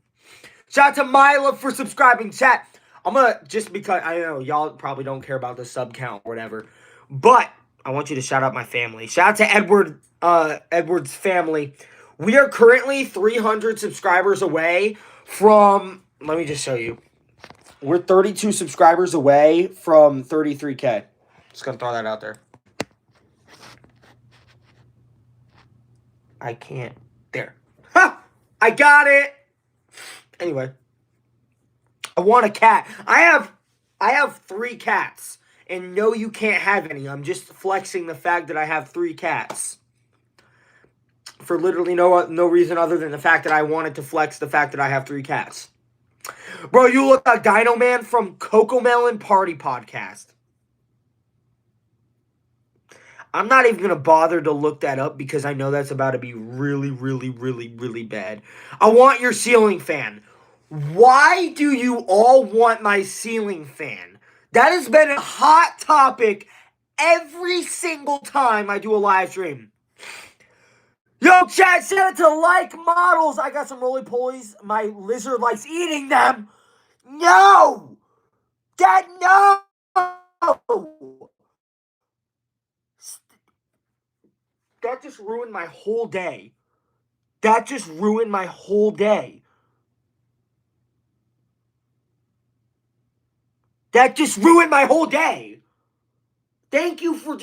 Shout out to Mila for subscribing. Chat, I'm gonna... Just because... I know, y'all probably don't care about the sub count or whatever. But... I want you to shout out my family. Shout out to Edward's family. We are currently 300 subscribers away from... Let me just show you. We're 32 subscribers away from 33K. Just gonna throw that out there. I can't. There. Ha! I got it! Anyway. I want a cat. I have 3 cats. And no, you can't have any. I'm just flexing the fact that I have 3 cats. For literally no reason other than the fact that I wanted to flex the fact that I have 3 cats. Bro, you look like Dino Man from Cocomelon Party Podcast. I'm not even going to bother to look that up because I know that's about to be really, really, really, really bad. I want your ceiling fan. Why do you all want my ceiling fan? That has been a hot topic every single time I do a live stream. Yo, chat, shout out to Like Models. I got some roly-polies. My lizard likes eating them. No! Dad, no! That just ruined my whole day. Thank you for...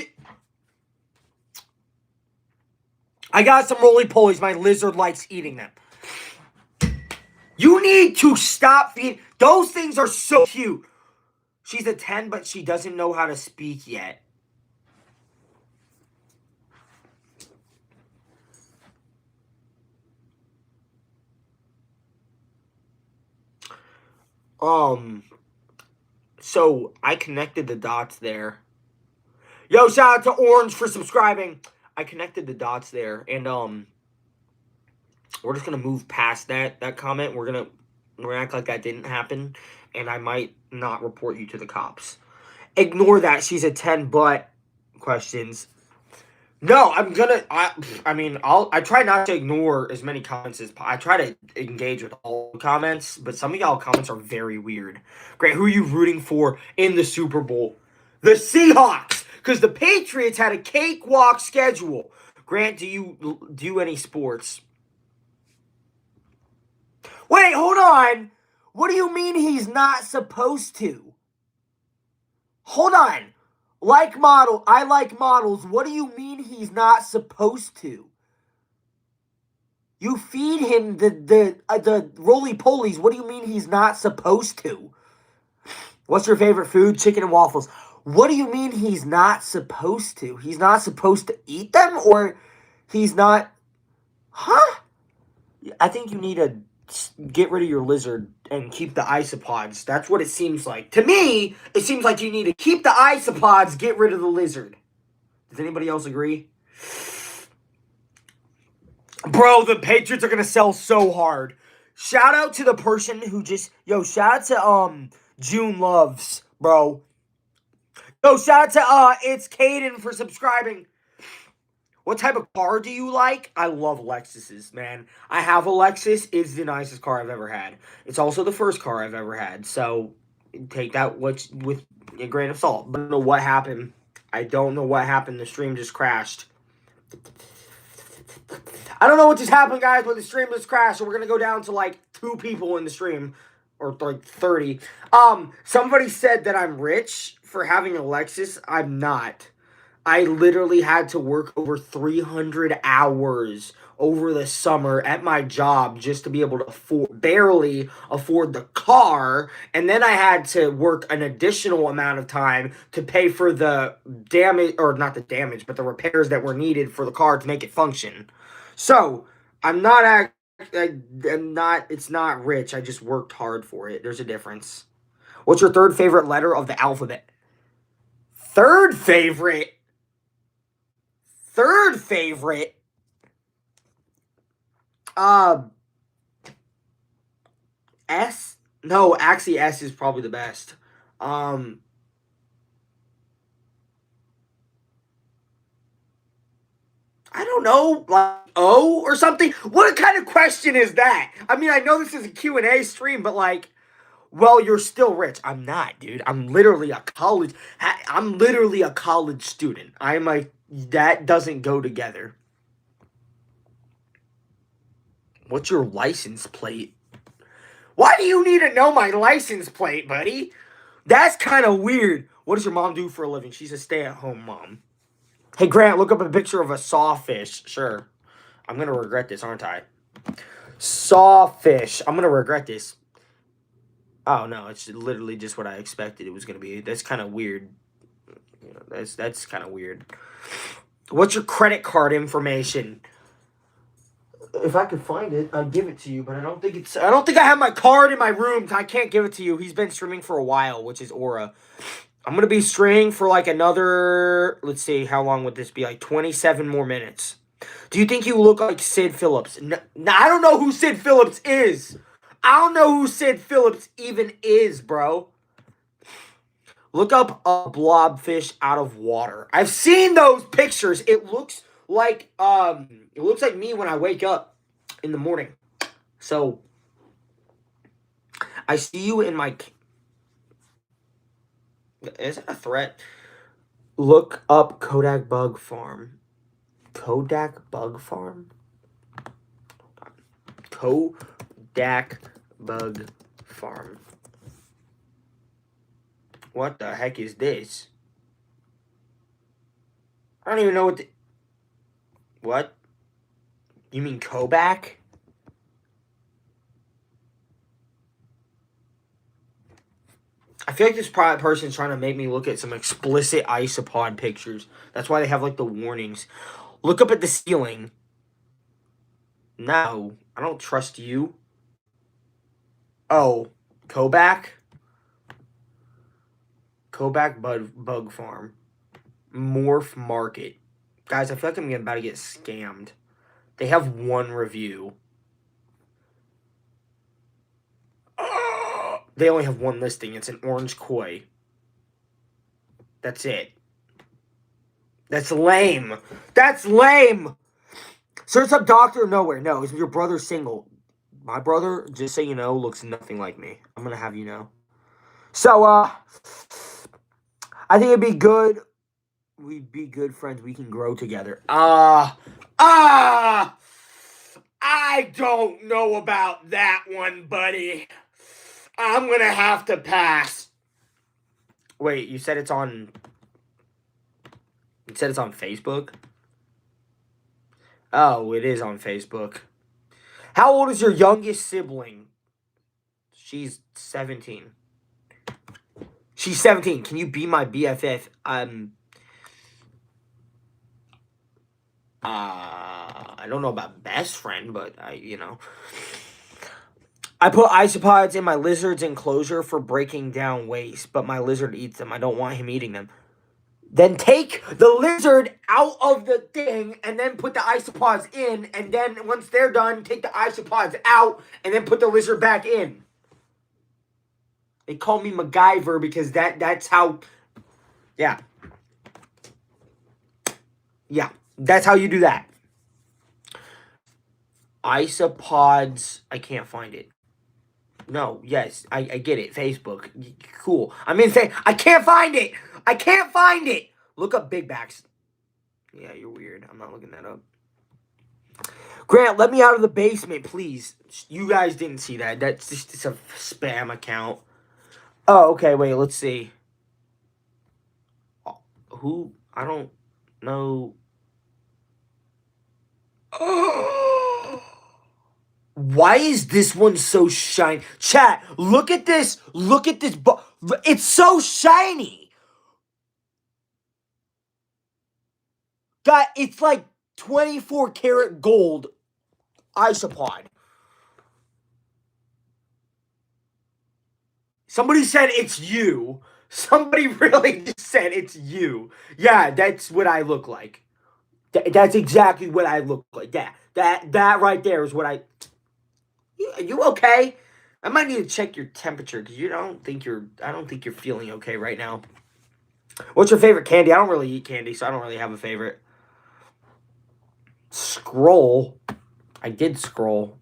I got some roly-polies. My lizard likes eating them. You need to stop feeding... Those things are so cute. She's a 10, but she doesn't know how to speak yet. So, I connected the dots there. Yo, shout out to Orange for subscribing. I connected the dots there. And, we're just going to move past that comment. We're going to act like that didn't happen. And I might not report you to the cops. Ignore that. She's a 10, but questions. No, I'm gonna... I try not to ignore as many comments as... I try to engage with all comments, but some of y'all comments are very weird. Great, who are you rooting for in the Super Bowl? The Seahawks! Because the Patriots had a cakewalk schedule. Grant, do you do any sports? Wait, hold on! What do you mean he's not supposed to? Hold on. I like models. What do you mean he's not supposed to? You feed him the roly-polies. What do you mean he's not supposed to? What's your favorite food? Chicken and waffles. What do you mean he's not supposed to? He's not supposed to eat them, or he's not... Huh? I think you need to get rid of your lizard and keep the isopods. That's what it seems like. To me, it seems like you need to keep the isopods, get rid of the lizard. Does anybody else agree? Bro, the Patriots are going to sell so hard. Shout out to the person who just... Yo, shout out to June Loves, bro. Yo, shout out to It's Caden for subscribing. What type of car do you like? I love Lexuses, man. I have a Lexus. It's the nicest car I've ever had. It's also the first car I've ever had. So, take that with a grain of salt. I don't know what happened. I don't know what happened. The stream just crashed. I don't know what just happened, guys, but the stream just crashed. So, we're going to go down to, like, 2 people in the stream. Or, like, 30. Somebody said that I'm rich for having a Lexus. I'm not. I literally had to work over 300 hours over the summer at my job just to be able to barely afford the car. And then I had to work an additional amount of time to pay for the damage, or not the damage, but the repairs that were needed for the car to make it function. So, it's not rich. I just worked hard for it. There's a difference. What's your third favorite letter of the alphabet? Third favorite? S? No, actually S is probably the best. I don't know, like O or something? What kind of question is that? I mean, I know this is a Q&A stream, but like, well, you're still rich. I'm not, dude. I'm literally a college student. That doesn't go together. What's your license plate? Why do you need to know my license plate, buddy? That's kind of weird. What does your mom do for a living? She's a stay-at-home mom. Hey, Grant, look up a picture of a sawfish. Sure. I'm going to regret this, aren't I? Sawfish. I'm going to regret this. Oh, no. It's literally just what I expected it was going to be. That's kind of weird. You know, that's kind of weird. What's your credit card information? If I could find it, I'd give it to you, but I don't think I have my card in my room. I can't give it to you. He's been streaming for a while, which is Aura. I'm going to be streaming for like another, let's see, how long would this be? Like 27 more minutes. Do you think you look like Sid Phillips? No, I don't know who Sid Phillips is. I don't know who Sid Phillips even is, bro. Look up a blobfish out of water. I've seen those pictures. It looks like me when I wake up in the morning. So I see you in my... Is it a threat? Look up Kodak Bug Farm. Kodak Bug Farm? Kodak Bug Farm. What the heck is this? I don't even know what What? You mean Kodak? I feel like this person's trying to make me look at some explicit isopod pictures. That's why they have, like, the warnings. Look up at the ceiling. No, I don't trust you. Oh, Kodak? Kodak Bug Farm. Morph Market. Guys, I feel like I'm about to get scammed. They have 1 review. They only have 1 listing. It's an orange koi. That's it. That's lame. That's lame. Search up Doctor Nowhere. No, is your brother single? My brother, just so you know, looks nothing like me. I'm going to have you know. So, I think it'd be good. We'd be good friends. We can grow together. I don't know about that one, buddy. I'm going to have to pass. Wait, you said it's on... You said it's on Facebook? Oh, it is on Facebook. How old is your youngest sibling? She's 17. She's 17. Can you be my BFF? I don't know about best friend, but I put isopods in my lizard's enclosure for breaking down waste, but my lizard eats them. I don't want him eating them. Then take the lizard out of the thing and then put the isopods in, and then once they're done, take the isopods out and then put the lizard back in. They call me MacGyver because that's how, yeah. Yeah, that's how you do that. Isopods, I can't find it. No, yes, I get it. Facebook, cool. I'm in. I can't find it. I can't find it. Look up Big Backs. Yeah, you're weird. I'm not looking that up. Grant, let me out of the basement, please. You guys didn't see that. That's just it's a spam account. Oh, okay. Wait, let's see. Who? I don't know. Why is this one so shiny? Chat, look at this. Look at this. It's so shiny. God, it's like 24 karat gold isopod. Somebody said it's you. Somebody really just said it's you. Yeah, that's what I look like. That's exactly what I look like. That right there is what I... Are you okay? I might need to check your temperature because I don't think you're feeling okay right now. What's your favorite candy? I don't really eat candy, so I don't really have a favorite. Scroll. I did scroll.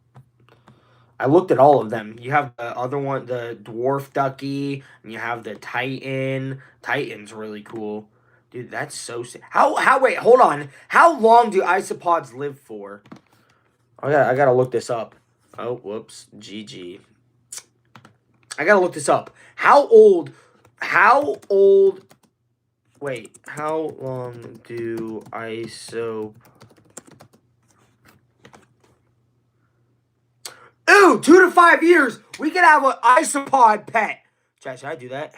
I looked at all of them. You have the other one, the Dwarf Ducky, and you have the Titan. Titan's really cool. Dude, that's so sick. Wait, hold on. How long do isopods live for? I gotta look this up. Oh, whoops. GG. I gotta look this up. How old, wait, how long do Ooh, 2 to 5 years. We could have an isopod pet. Should I do that?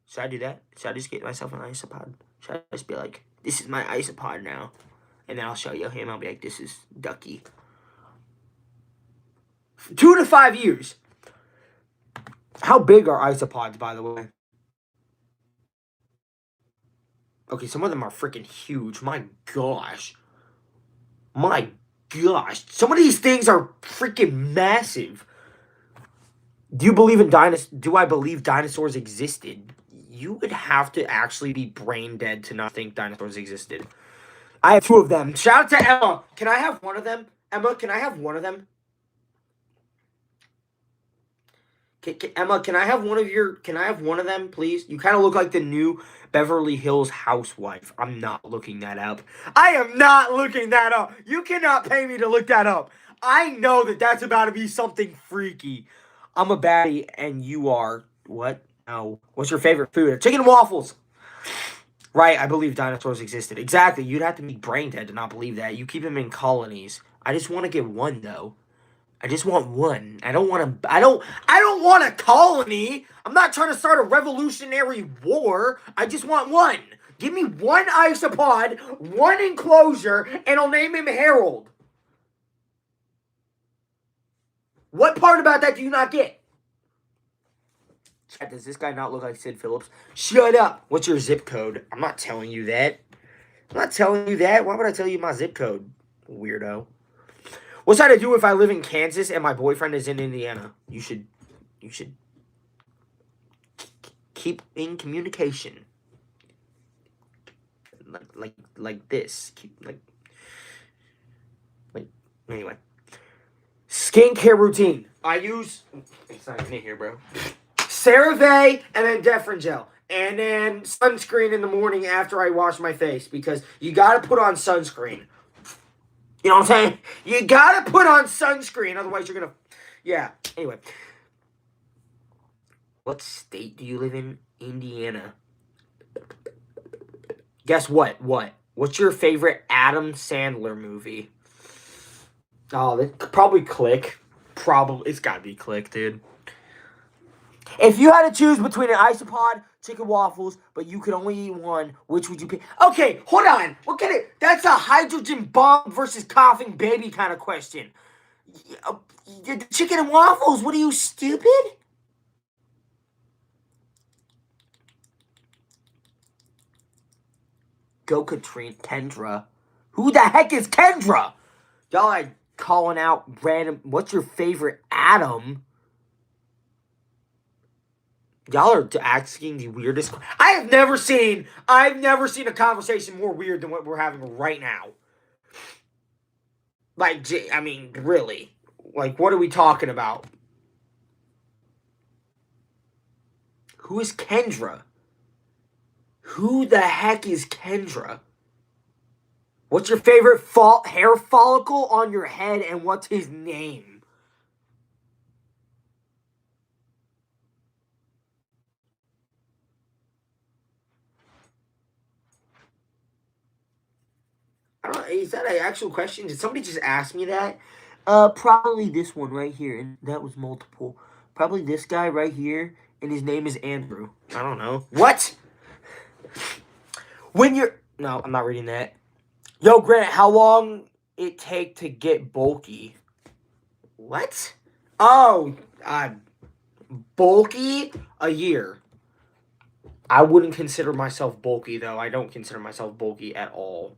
Should I do that? Should I just get myself an isopod? Should I just be like, this is my isopod now? And then I'll show you him. I'll be like, this is Ducky. 2 to 5 years. How big are isopods, by the way? Okay, some of them are freaking huge. My gosh. My gosh. Some of these things are freaking massive. Do you believe in dinosaurs? Do I believe dinosaurs existed? You would have to actually be brain dead to not think dinosaurs existed. I have 2 of them. Shout out to Emma. Can I have one of them? Emma, can I have one of them? Emma, can I have one of them, please? You kind of look like the new Beverly Hills housewife. I'm not looking that up. I am not looking that up. You cannot pay me to look that up. I know that that's about to be something freaky. I'm a baddie, and you are... What? No. What's your favorite food? Chicken and waffles. Right, I believe dinosaurs existed. Exactly. You'd have to be brain dead to not believe that. You keep them in colonies. I just want to get one, though. I just want one. I don't want a colony. I'm not trying to start a revolutionary war. I just want one. Give me one isopod, one enclosure, and I'll name him Harold. What part about that do you not get? Chat, does this guy not look like Sid Phillips? Shut up. What's your zip code? I'm not telling you that. I'm not telling you that. Why would I tell you my zip code, weirdo? What should I do if I live in Kansas and my boyfriend is in Indiana? You should keep in communication. Like this. Keep anyway. Skincare routine. I use it's not even in here, bro. CeraVe and then Defrin Gel. And then sunscreen in the morning after I wash my face because you gotta put on sunscreen. You know what I'm saying? You gotta put on sunscreen, otherwise you're gonna... Yeah, anyway. What state do you live in? Indiana. Guess what? What's your favorite Adam Sandler movie? Oh, probably Click. Probably. It's got to be Click, dude. If you had to choose between an isopod, chicken waffles, but you could only eat one, which would you pick? Okay, hold on. What kind of? That's a hydrogen bomb versus coughing baby kind of question. The chicken and waffles. What are you, stupid? Go Katrina. Kendra. Who the heck is Kendra? Y'all like calling out random. What's your favorite Adam? Y'all are asking the weirdest. I've never seen a conversation more weird than what we're having right now. Like, I mean, really. Like, what are we talking about? Who is Kendra? Who the heck is Kendra? What's your favorite hair follicle on your head, and what's his name? I don't know, is that an actual question? Did somebody just ask me that? Probably this one right here, and that was multiple. Probably this guy right here, and his name is Andrew. I don't know. What? When you're... No, I'm not reading that. Yo, Grant, how long it take to get bulky? What? Oh, bulky? A year. I wouldn't consider myself bulky, though. I don't consider myself bulky at all.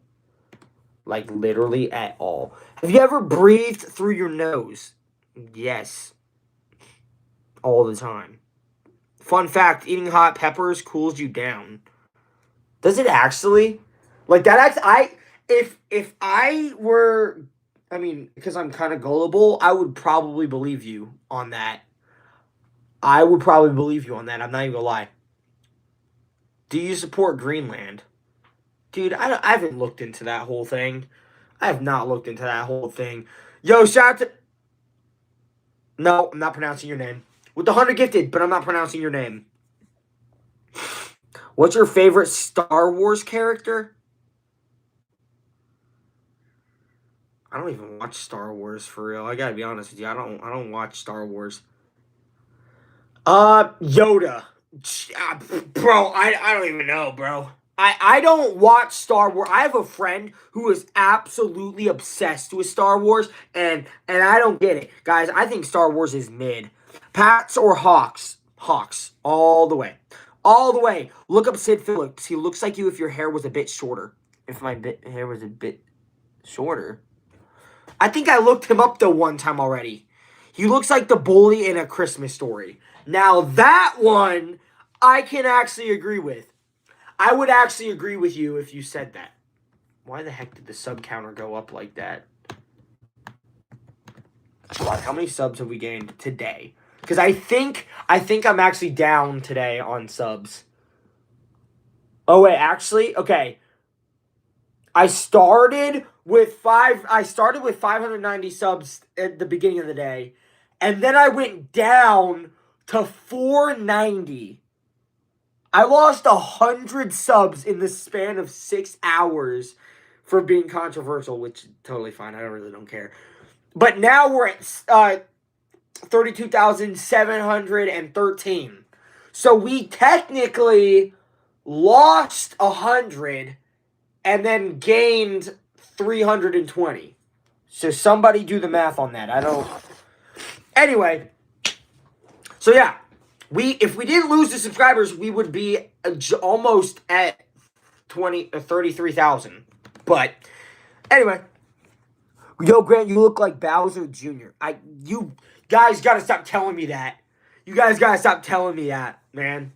Like, literally at all. Have you ever breathed through your nose? Yes. All the time. Fun fact, eating hot peppers cools you down. Does it actually? Like, that if I were, I mean, because I'm kind of gullible, I would probably believe you on that. I would probably believe you on that. I'm not even gonna lie. Do you support Greenland? Dude, I haven't looked into that whole thing. I have not looked into that whole thing. Yo, shout out to... No, I'm not pronouncing your name. With the 100 gifted, but I'm not pronouncing your name. What's your favorite Star Wars character? I don't even watch Star Wars for real. I gotta be honest with you. I don't watch Star Wars. Yoda. Bro, I don't even know, bro. I don't watch Star Wars. I have a friend who is absolutely obsessed with Star Wars, and I don't get it. Guys, I think Star Wars is mid. Pats or Hawks? Hawks. All the way. All the way. Look up Sid Phillips. He looks like you if your hair was a bit shorter. If my hair was a bit shorter. I think I looked him up, though, one time already. He looks like the bully in A Christmas Story. Now, that one, I can actually agree with. I would actually agree with you if you said that. Why the heck did the sub counter go up like that? How many subs have we gained today? Because I think I'm actually down today on subs. Oh, wait, actually? Okay. I started with 590 subs at the beginning of the day. And then I went down to 490. I lost 100 subs in the span of 6 hours for being controversial, which is totally fine. I really don't care. But now we're at 32,713. So we technically lost 100 and then gained 320. So somebody do the math on that. I don't... Anyway. So yeah. If we didn't lose the subscribers, we would be almost at 33,000. But anyway, yo, Grant, you look like Bowser Jr. You guys gotta stop telling me that. You guys gotta stop telling me that, man.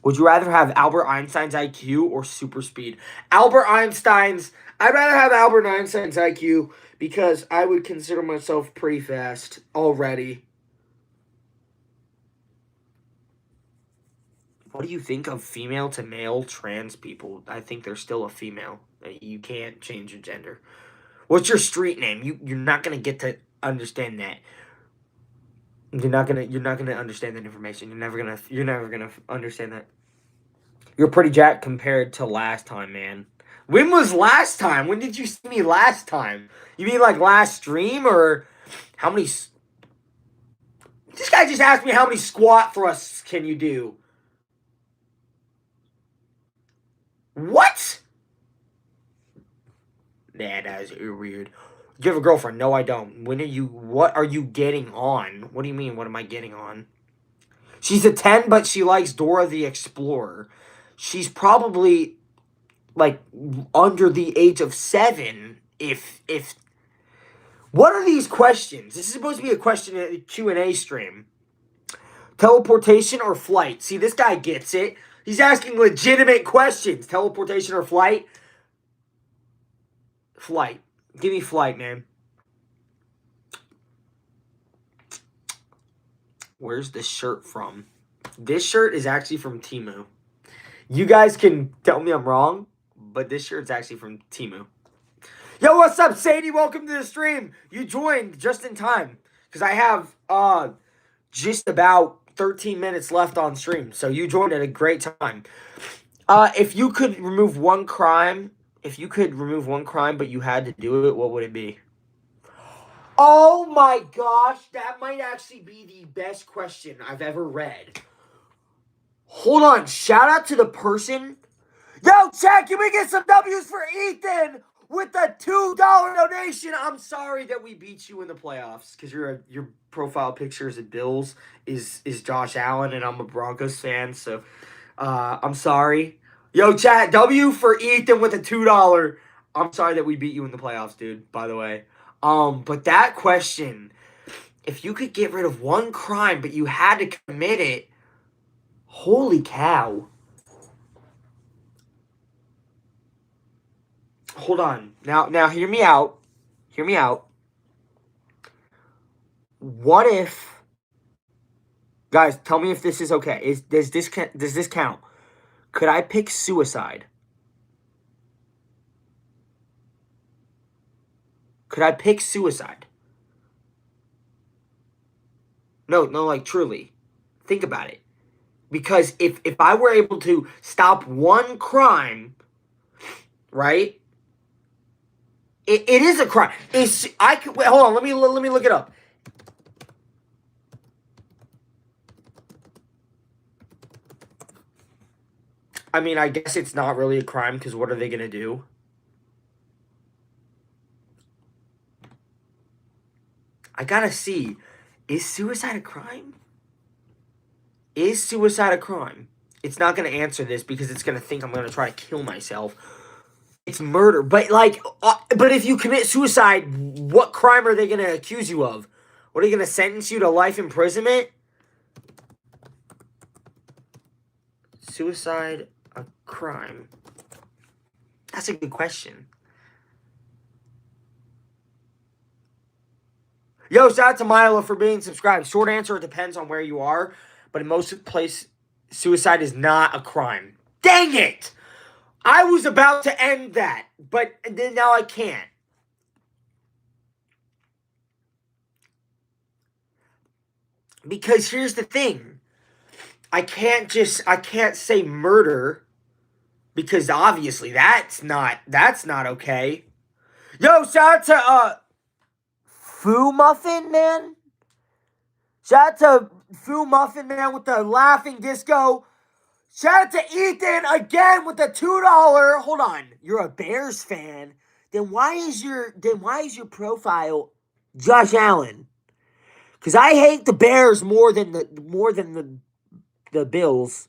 Would you rather have Albert Einstein's IQ or super speed? I'd rather have Albert Einstein's IQ because I would consider myself pretty fast already. What do you think of female to male trans people? I think they're still a female. You can't change your gender. What's your street name? You're not gonna get to understand that. You're not gonna understand that information. You're never gonna understand that. You're pretty jacked compared to last time, man. When was last time? When did you see me last time? You mean like last stream or How many... This guy just asked me how many squat thrusts can you do. What? Nah, that is weird. Do you have a girlfriend? No, I don't. What are you getting on? What do you mean, what am I getting on? She's a 10, but she likes Dora the Explorer. She's probably, like, under the age of 7, if... What are these questions? This is supposed to be a question Q&A stream. Teleportation or flight? See, this guy gets it. He's asking legitimate questions. Teleportation or flight? Flight. Give me flight, man. Where's this shirt from? This shirt is actually from Temu. You guys can tell me I'm wrong, but this shirt's actually from Temu. Yo, what's up, Sadie? Welcome to the stream. You joined just in time because I have just about 13 minutes left on stream. So you joined at a great time. If you could remove one crime, but you had to do it, what would it be? Oh my gosh, that might actually be the best question I've ever read. Hold on, shout out to the person. Yo, chat, can we get some W's for Ethan with the $2 donation? I'm sorry that we beat you in the playoffs because your profile picture is Bills is Josh Allen and I'm a Broncos fan, so I'm sorry. Yo, chat, W for Ethan with a $2. I'm sorry that we beat you in the playoffs, dude, by the way. But that question, if you could get rid of one crime but you had to commit it, holy cow. Hold on. Now hear me out. Hear me out. What if... Guys, tell me if this is okay. Does this count? Could I pick suicide? Could I pick suicide? No, like truly. Think about it. Because if I were able to stop one crime, right? It is a crime. Wait, hold on, let me look it up. I mean, I guess it's not really a crime because what are they gonna do? I gotta see. Is suicide a crime? Is suicide a crime? It's not gonna answer this because it's gonna think I'm gonna try to kill myself. It's murder, but but if you commit suicide, what crime are they gonna accuse you of? What are they gonna sentence you to life imprisonment? Suicide a crime? That's a good question. Yo, shout out to Milo for being subscribed. Short answer, it depends on where you are, but in most places, suicide is not a crime. Dang it! I was about to end that, but then now I can't. Because here's the thing. I can't say murder because obviously that's not okay. Yo, shout out to Foo Muffin Man. Shout out to Foo Muffin Man with the laughing disco. Shout out to Ethan again with the $2. Hold on, you're a Bears fan. Then why is your profile Josh Allen? Because I hate the Bears more than the Bills.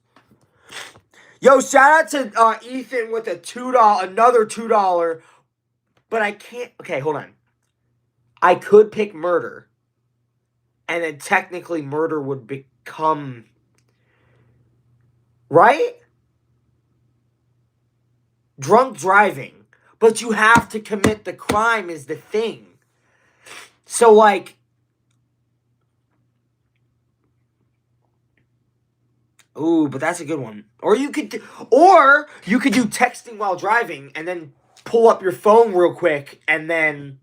Yo, shout out to Ethan with a another $2. But I can't. Okay, hold on. I could pick murder, and then technically murder would become... Right? Drunk driving. But you have to commit the crime is the thing. So, like... Ooh, but that's a good one. Or you could do texting while driving, and then pull up your phone real quick, and then...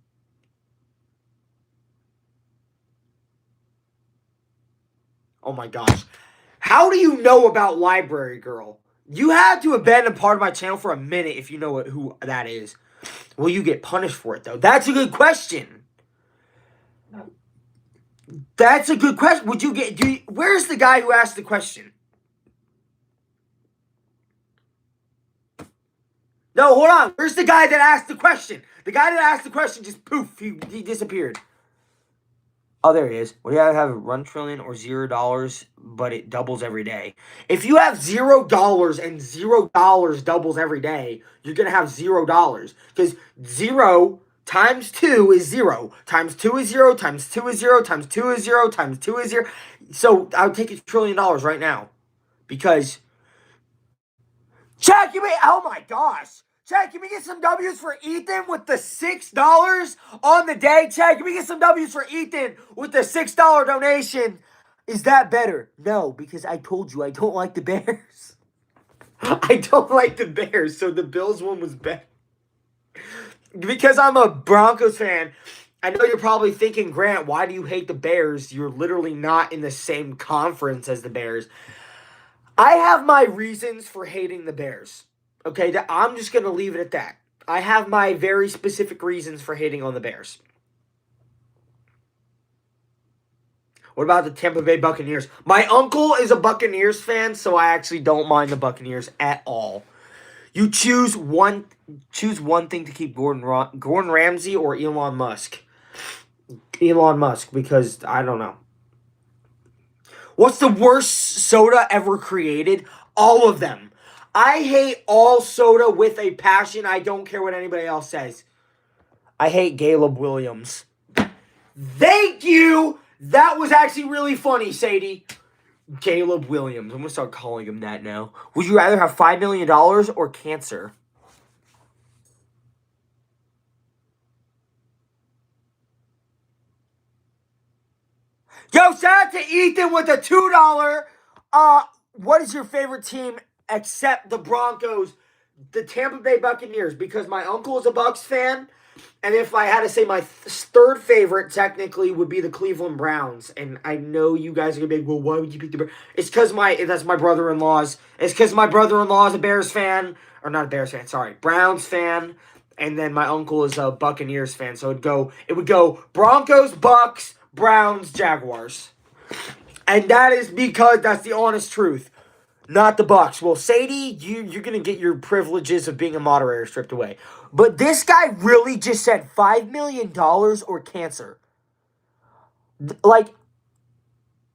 Oh my gosh. How do you know about Library Girl? You had to have been a part of my channel for a minute if you know who that is. Will you get punished for it, though? That's a good question. That's a good question. Would you get? Where's the guy who asked the question? No, hold on. Where's the guy that asked the question? The guy that asked the question just poof, he disappeared. Oh, there he is. Well, you have a run trillion or $0, but it doubles every day. If you have $0 and $0 doubles every day, you're gonna have $0 because 0 times 2 is 0 times 2 is 0 times 2 is 0 times 2 is 0 times 2 is 0. So I would take $1 trillion right now because Chad, oh my gosh. Chad, can we get some W's for Ethan with the $6 on the day? Chad, can we get some W's for Ethan with the $6 donation? Is that better? No, because I told you I don't like the Bears. I don't like the Bears, so the Bills one was better. Because I'm a Broncos fan, I know you're probably thinking, Grant, why do you hate the Bears? You're literally not in the same conference as the Bears. I have my reasons for hating the Bears. Okay, I'm just going to leave it at that. I have my very specific reasons for hating on the Bears. What about the Tampa Bay Buccaneers? My uncle is a Buccaneers fan, so I actually don't mind the Buccaneers at all. You choose one thing to keep Gordon Ramsay or Elon Musk. Elon Musk, because I don't know. What's the worst soda ever created? All of them. I hate all soda with a passion. I don't care what anybody else says. I hate Caleb Williams. Thank you. That was actually really funny, Sadie. Caleb Williams. I'm going to start calling him that now. Would you rather have $5 million or cancer? Yo, shout out to Ethan with a $2. What is your favorite team except the Broncos? The Tampa Bay Buccaneers, because my uncle is a Bucs fan, and if I had to say my third favorite, technically would be the Cleveland Browns. And I know you guys are gonna be like, well, why would you pick the Bears? It's because that's my brother-in-law's. It's because my brother-in-law is a Bears fan, or not a Bears fan, sorry, Browns fan, and then my uncle is a Buccaneers fan. So it would go Broncos, Bucs, Browns, Jaguars, and that is because that's the honest truth. Not the Bucs. Well, Sadie, you're gonna get your privileges of being a moderator stripped away. But this guy really just said $5 million or cancer. Like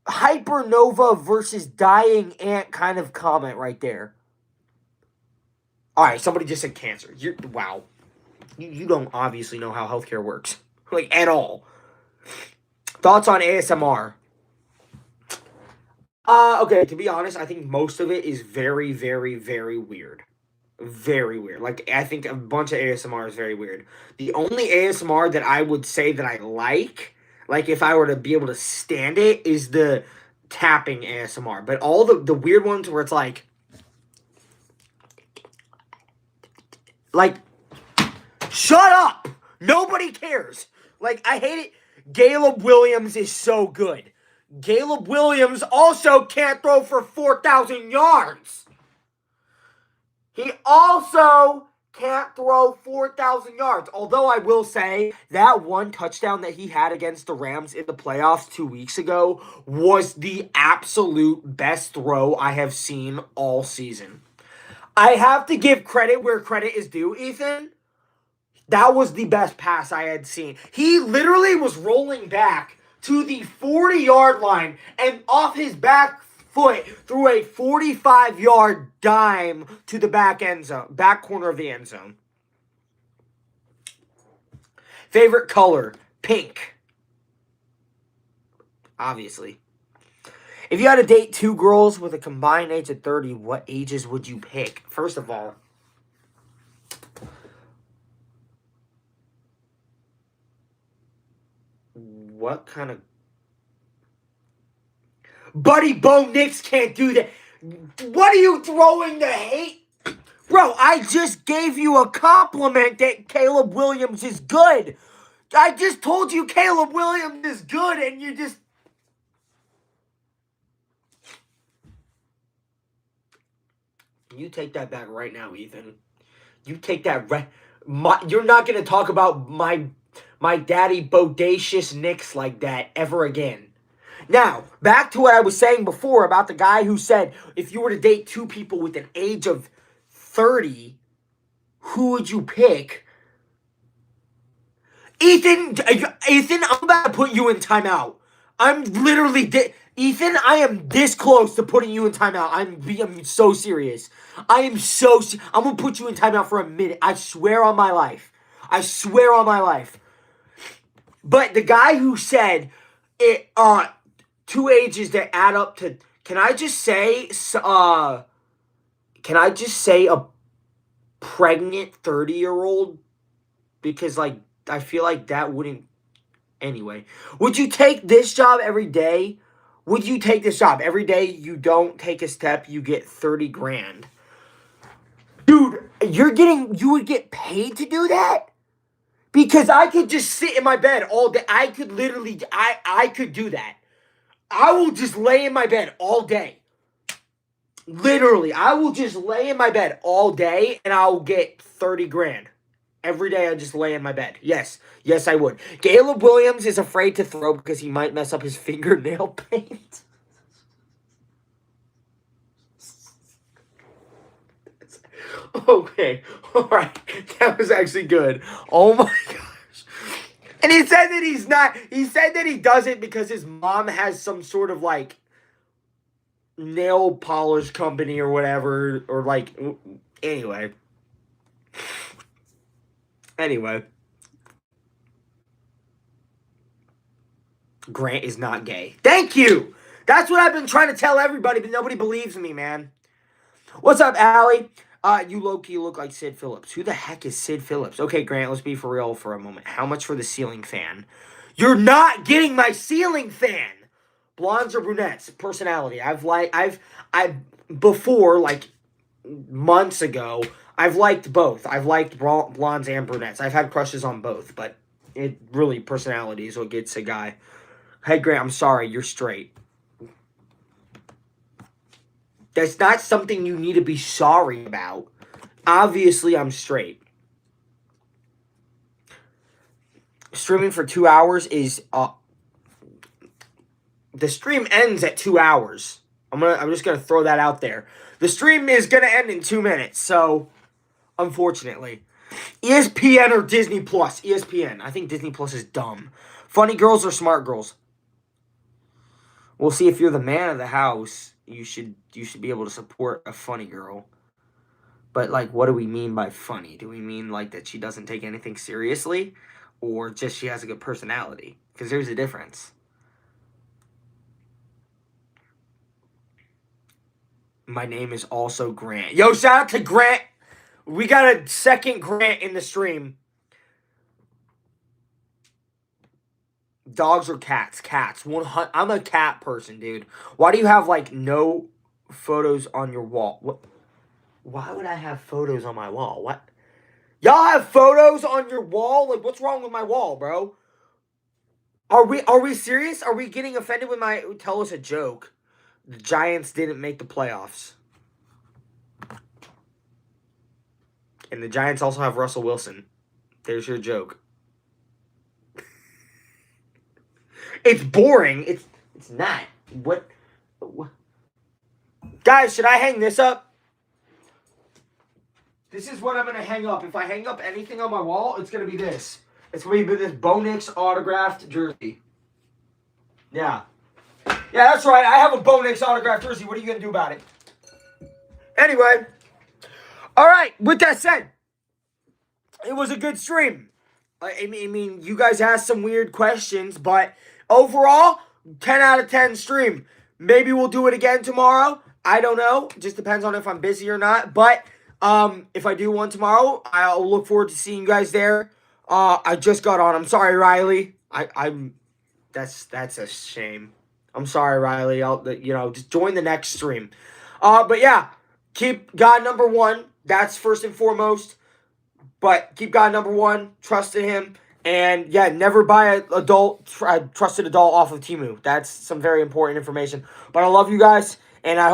hypernova versus dying ant kind of comment right there. All right, somebody just said cancer. Wow. You don't obviously know how healthcare works, like at all. Thoughts on ASMR? Okay, to be honest, I think most of it is very, very, very weird. Very weird. Like, I think a bunch of ASMR is very weird. The only ASMR that I would say that I like if I were to be able to stand it, is the tapping ASMR. But all the weird ones where it's like, shut up! Nobody cares. Like, I hate it. Caleb Williams is so good. Caleb Williams also can't throw for 4,000 yards. He also can't throw 4,000 yards. Although I will say that one touchdown that he had against the Rams in the playoffs 2 weeks ago was the absolute best throw I have seen all season. I have to give credit where credit is due, Ethan. That was the best pass I had seen. He literally was rolling back to the 40-yard line and off his back foot threw a 45-yard dime to the back corner of the end zone. Favorite color? Pink. Obviously. If you had to date two girls with a combined age of 30, what ages would you pick? First of all, what kind of... Buddy Bo Nix can't do that. What are you throwing the hate? Bro, I just gave you a compliment that Caleb Williams is good. I just told you Caleb Williams is good, and you just... You take that back right now, Ethan. You take that... You're not going to talk about my my daddy bodacious nicks like that ever again. Now, back to what I was saying before about the guy who said if you were to date two people with an age of 30, who would you pick? Ethan, I'm about to put you in timeout. I'm literally, Ethan, I am this close to putting you in timeout. I'm so serious. I'm going to put you in timeout for a minute. I swear on my life. I swear on my life. But the guy who said it, two ages that add up to, can I just say a pregnant 30-year-old? Because, like, I feel like that wouldn't, anyway. Would you take this job every day? Would you take this job every day you don't take a step, you get 30 grand? Dude, you would get paid to do that? Because I could just sit in my bed all day. I could literally, I could do that. I will just lay in my bed all day. Literally, I will just lay in my bed all day and I'll get 30 grand. Every day I just lay in my bed. Yes, I would. Caleb Williams is afraid to throw because he might mess up his fingernail paint. Okay, alright. That was actually good. Oh my gosh. And he said that he does it because his mom has some sort of like nail polish company or whatever. Or like, anyway. Grant is not gay. Thank you! That's what I've been trying to tell everybody, but nobody believes me, man. What's up, Allie? You low-key look like Sid Phillips. Who the heck is Sid Phillips? Okay, Grant, let's be for real for a moment. How much for the ceiling fan? You're not getting my ceiling fan! Blondes or brunettes? Personality. Before, like, months ago, I've liked both. I've liked blondes and brunettes. I've had crushes on both, but personality is what gets a guy. Hey, Grant, I'm sorry, you're straight. That's not something you need to be sorry about. Obviously, I'm straight. Streaming for 2 hours is, the stream ends at 2 hours. I'm just gonna throw that out there. The stream is gonna end in 2 minutes, so unfortunately. ESPN or Disney Plus? ESPN. I think Disney Plus is dumb. Funny girls or smart girls? We'll see if you're the man of the house. You should be able to support a funny girl. But, like, what do we mean by funny? Do we mean, like, that she doesn't take anything seriously? Or just she has a good personality? Because there's a difference. My name is also Grant. Yo, shout out to Grant. We got a second Grant in the stream. Dogs or cats? Cats. I'm a cat person, dude. Why do you have, like, no photos on your wall? What? Why would I have photos on my wall? What? Y'all have photos on your wall? Like, what's wrong with my wall, bro? Are we serious? Are we getting offended with my... Tell us a joke. The Giants didn't make the playoffs. And the Giants also have Russell Wilson. There's your joke. It's boring. It's not. What? Guys, should I hang this up? This is what I'm going to hang up. If I hang up anything on my wall, it's going to be this. It's going to be this Bo Nix autographed jersey. Yeah. Yeah, that's right. I have a Bo Nix autographed jersey. What are you going to do about it? Anyway. All right. With that said, it was a good stream. I mean, you guys asked some weird questions, but overall, 10 out of 10 stream. Maybe we'll do it again tomorrow. I don't know. Just depends on if I'm busy or not. But if I do one tomorrow, I'll look forward to seeing you guys there. I just got on. I'm sorry, Riley. That's a shame. I'm sorry, Riley. I'll just join the next stream. But yeah, keep God number one. That's first and foremost. But keep God number one. Trust in Him. And yeah, never buy a trusted adult off of Temu. That's some very important information. But I love you guys, and I hope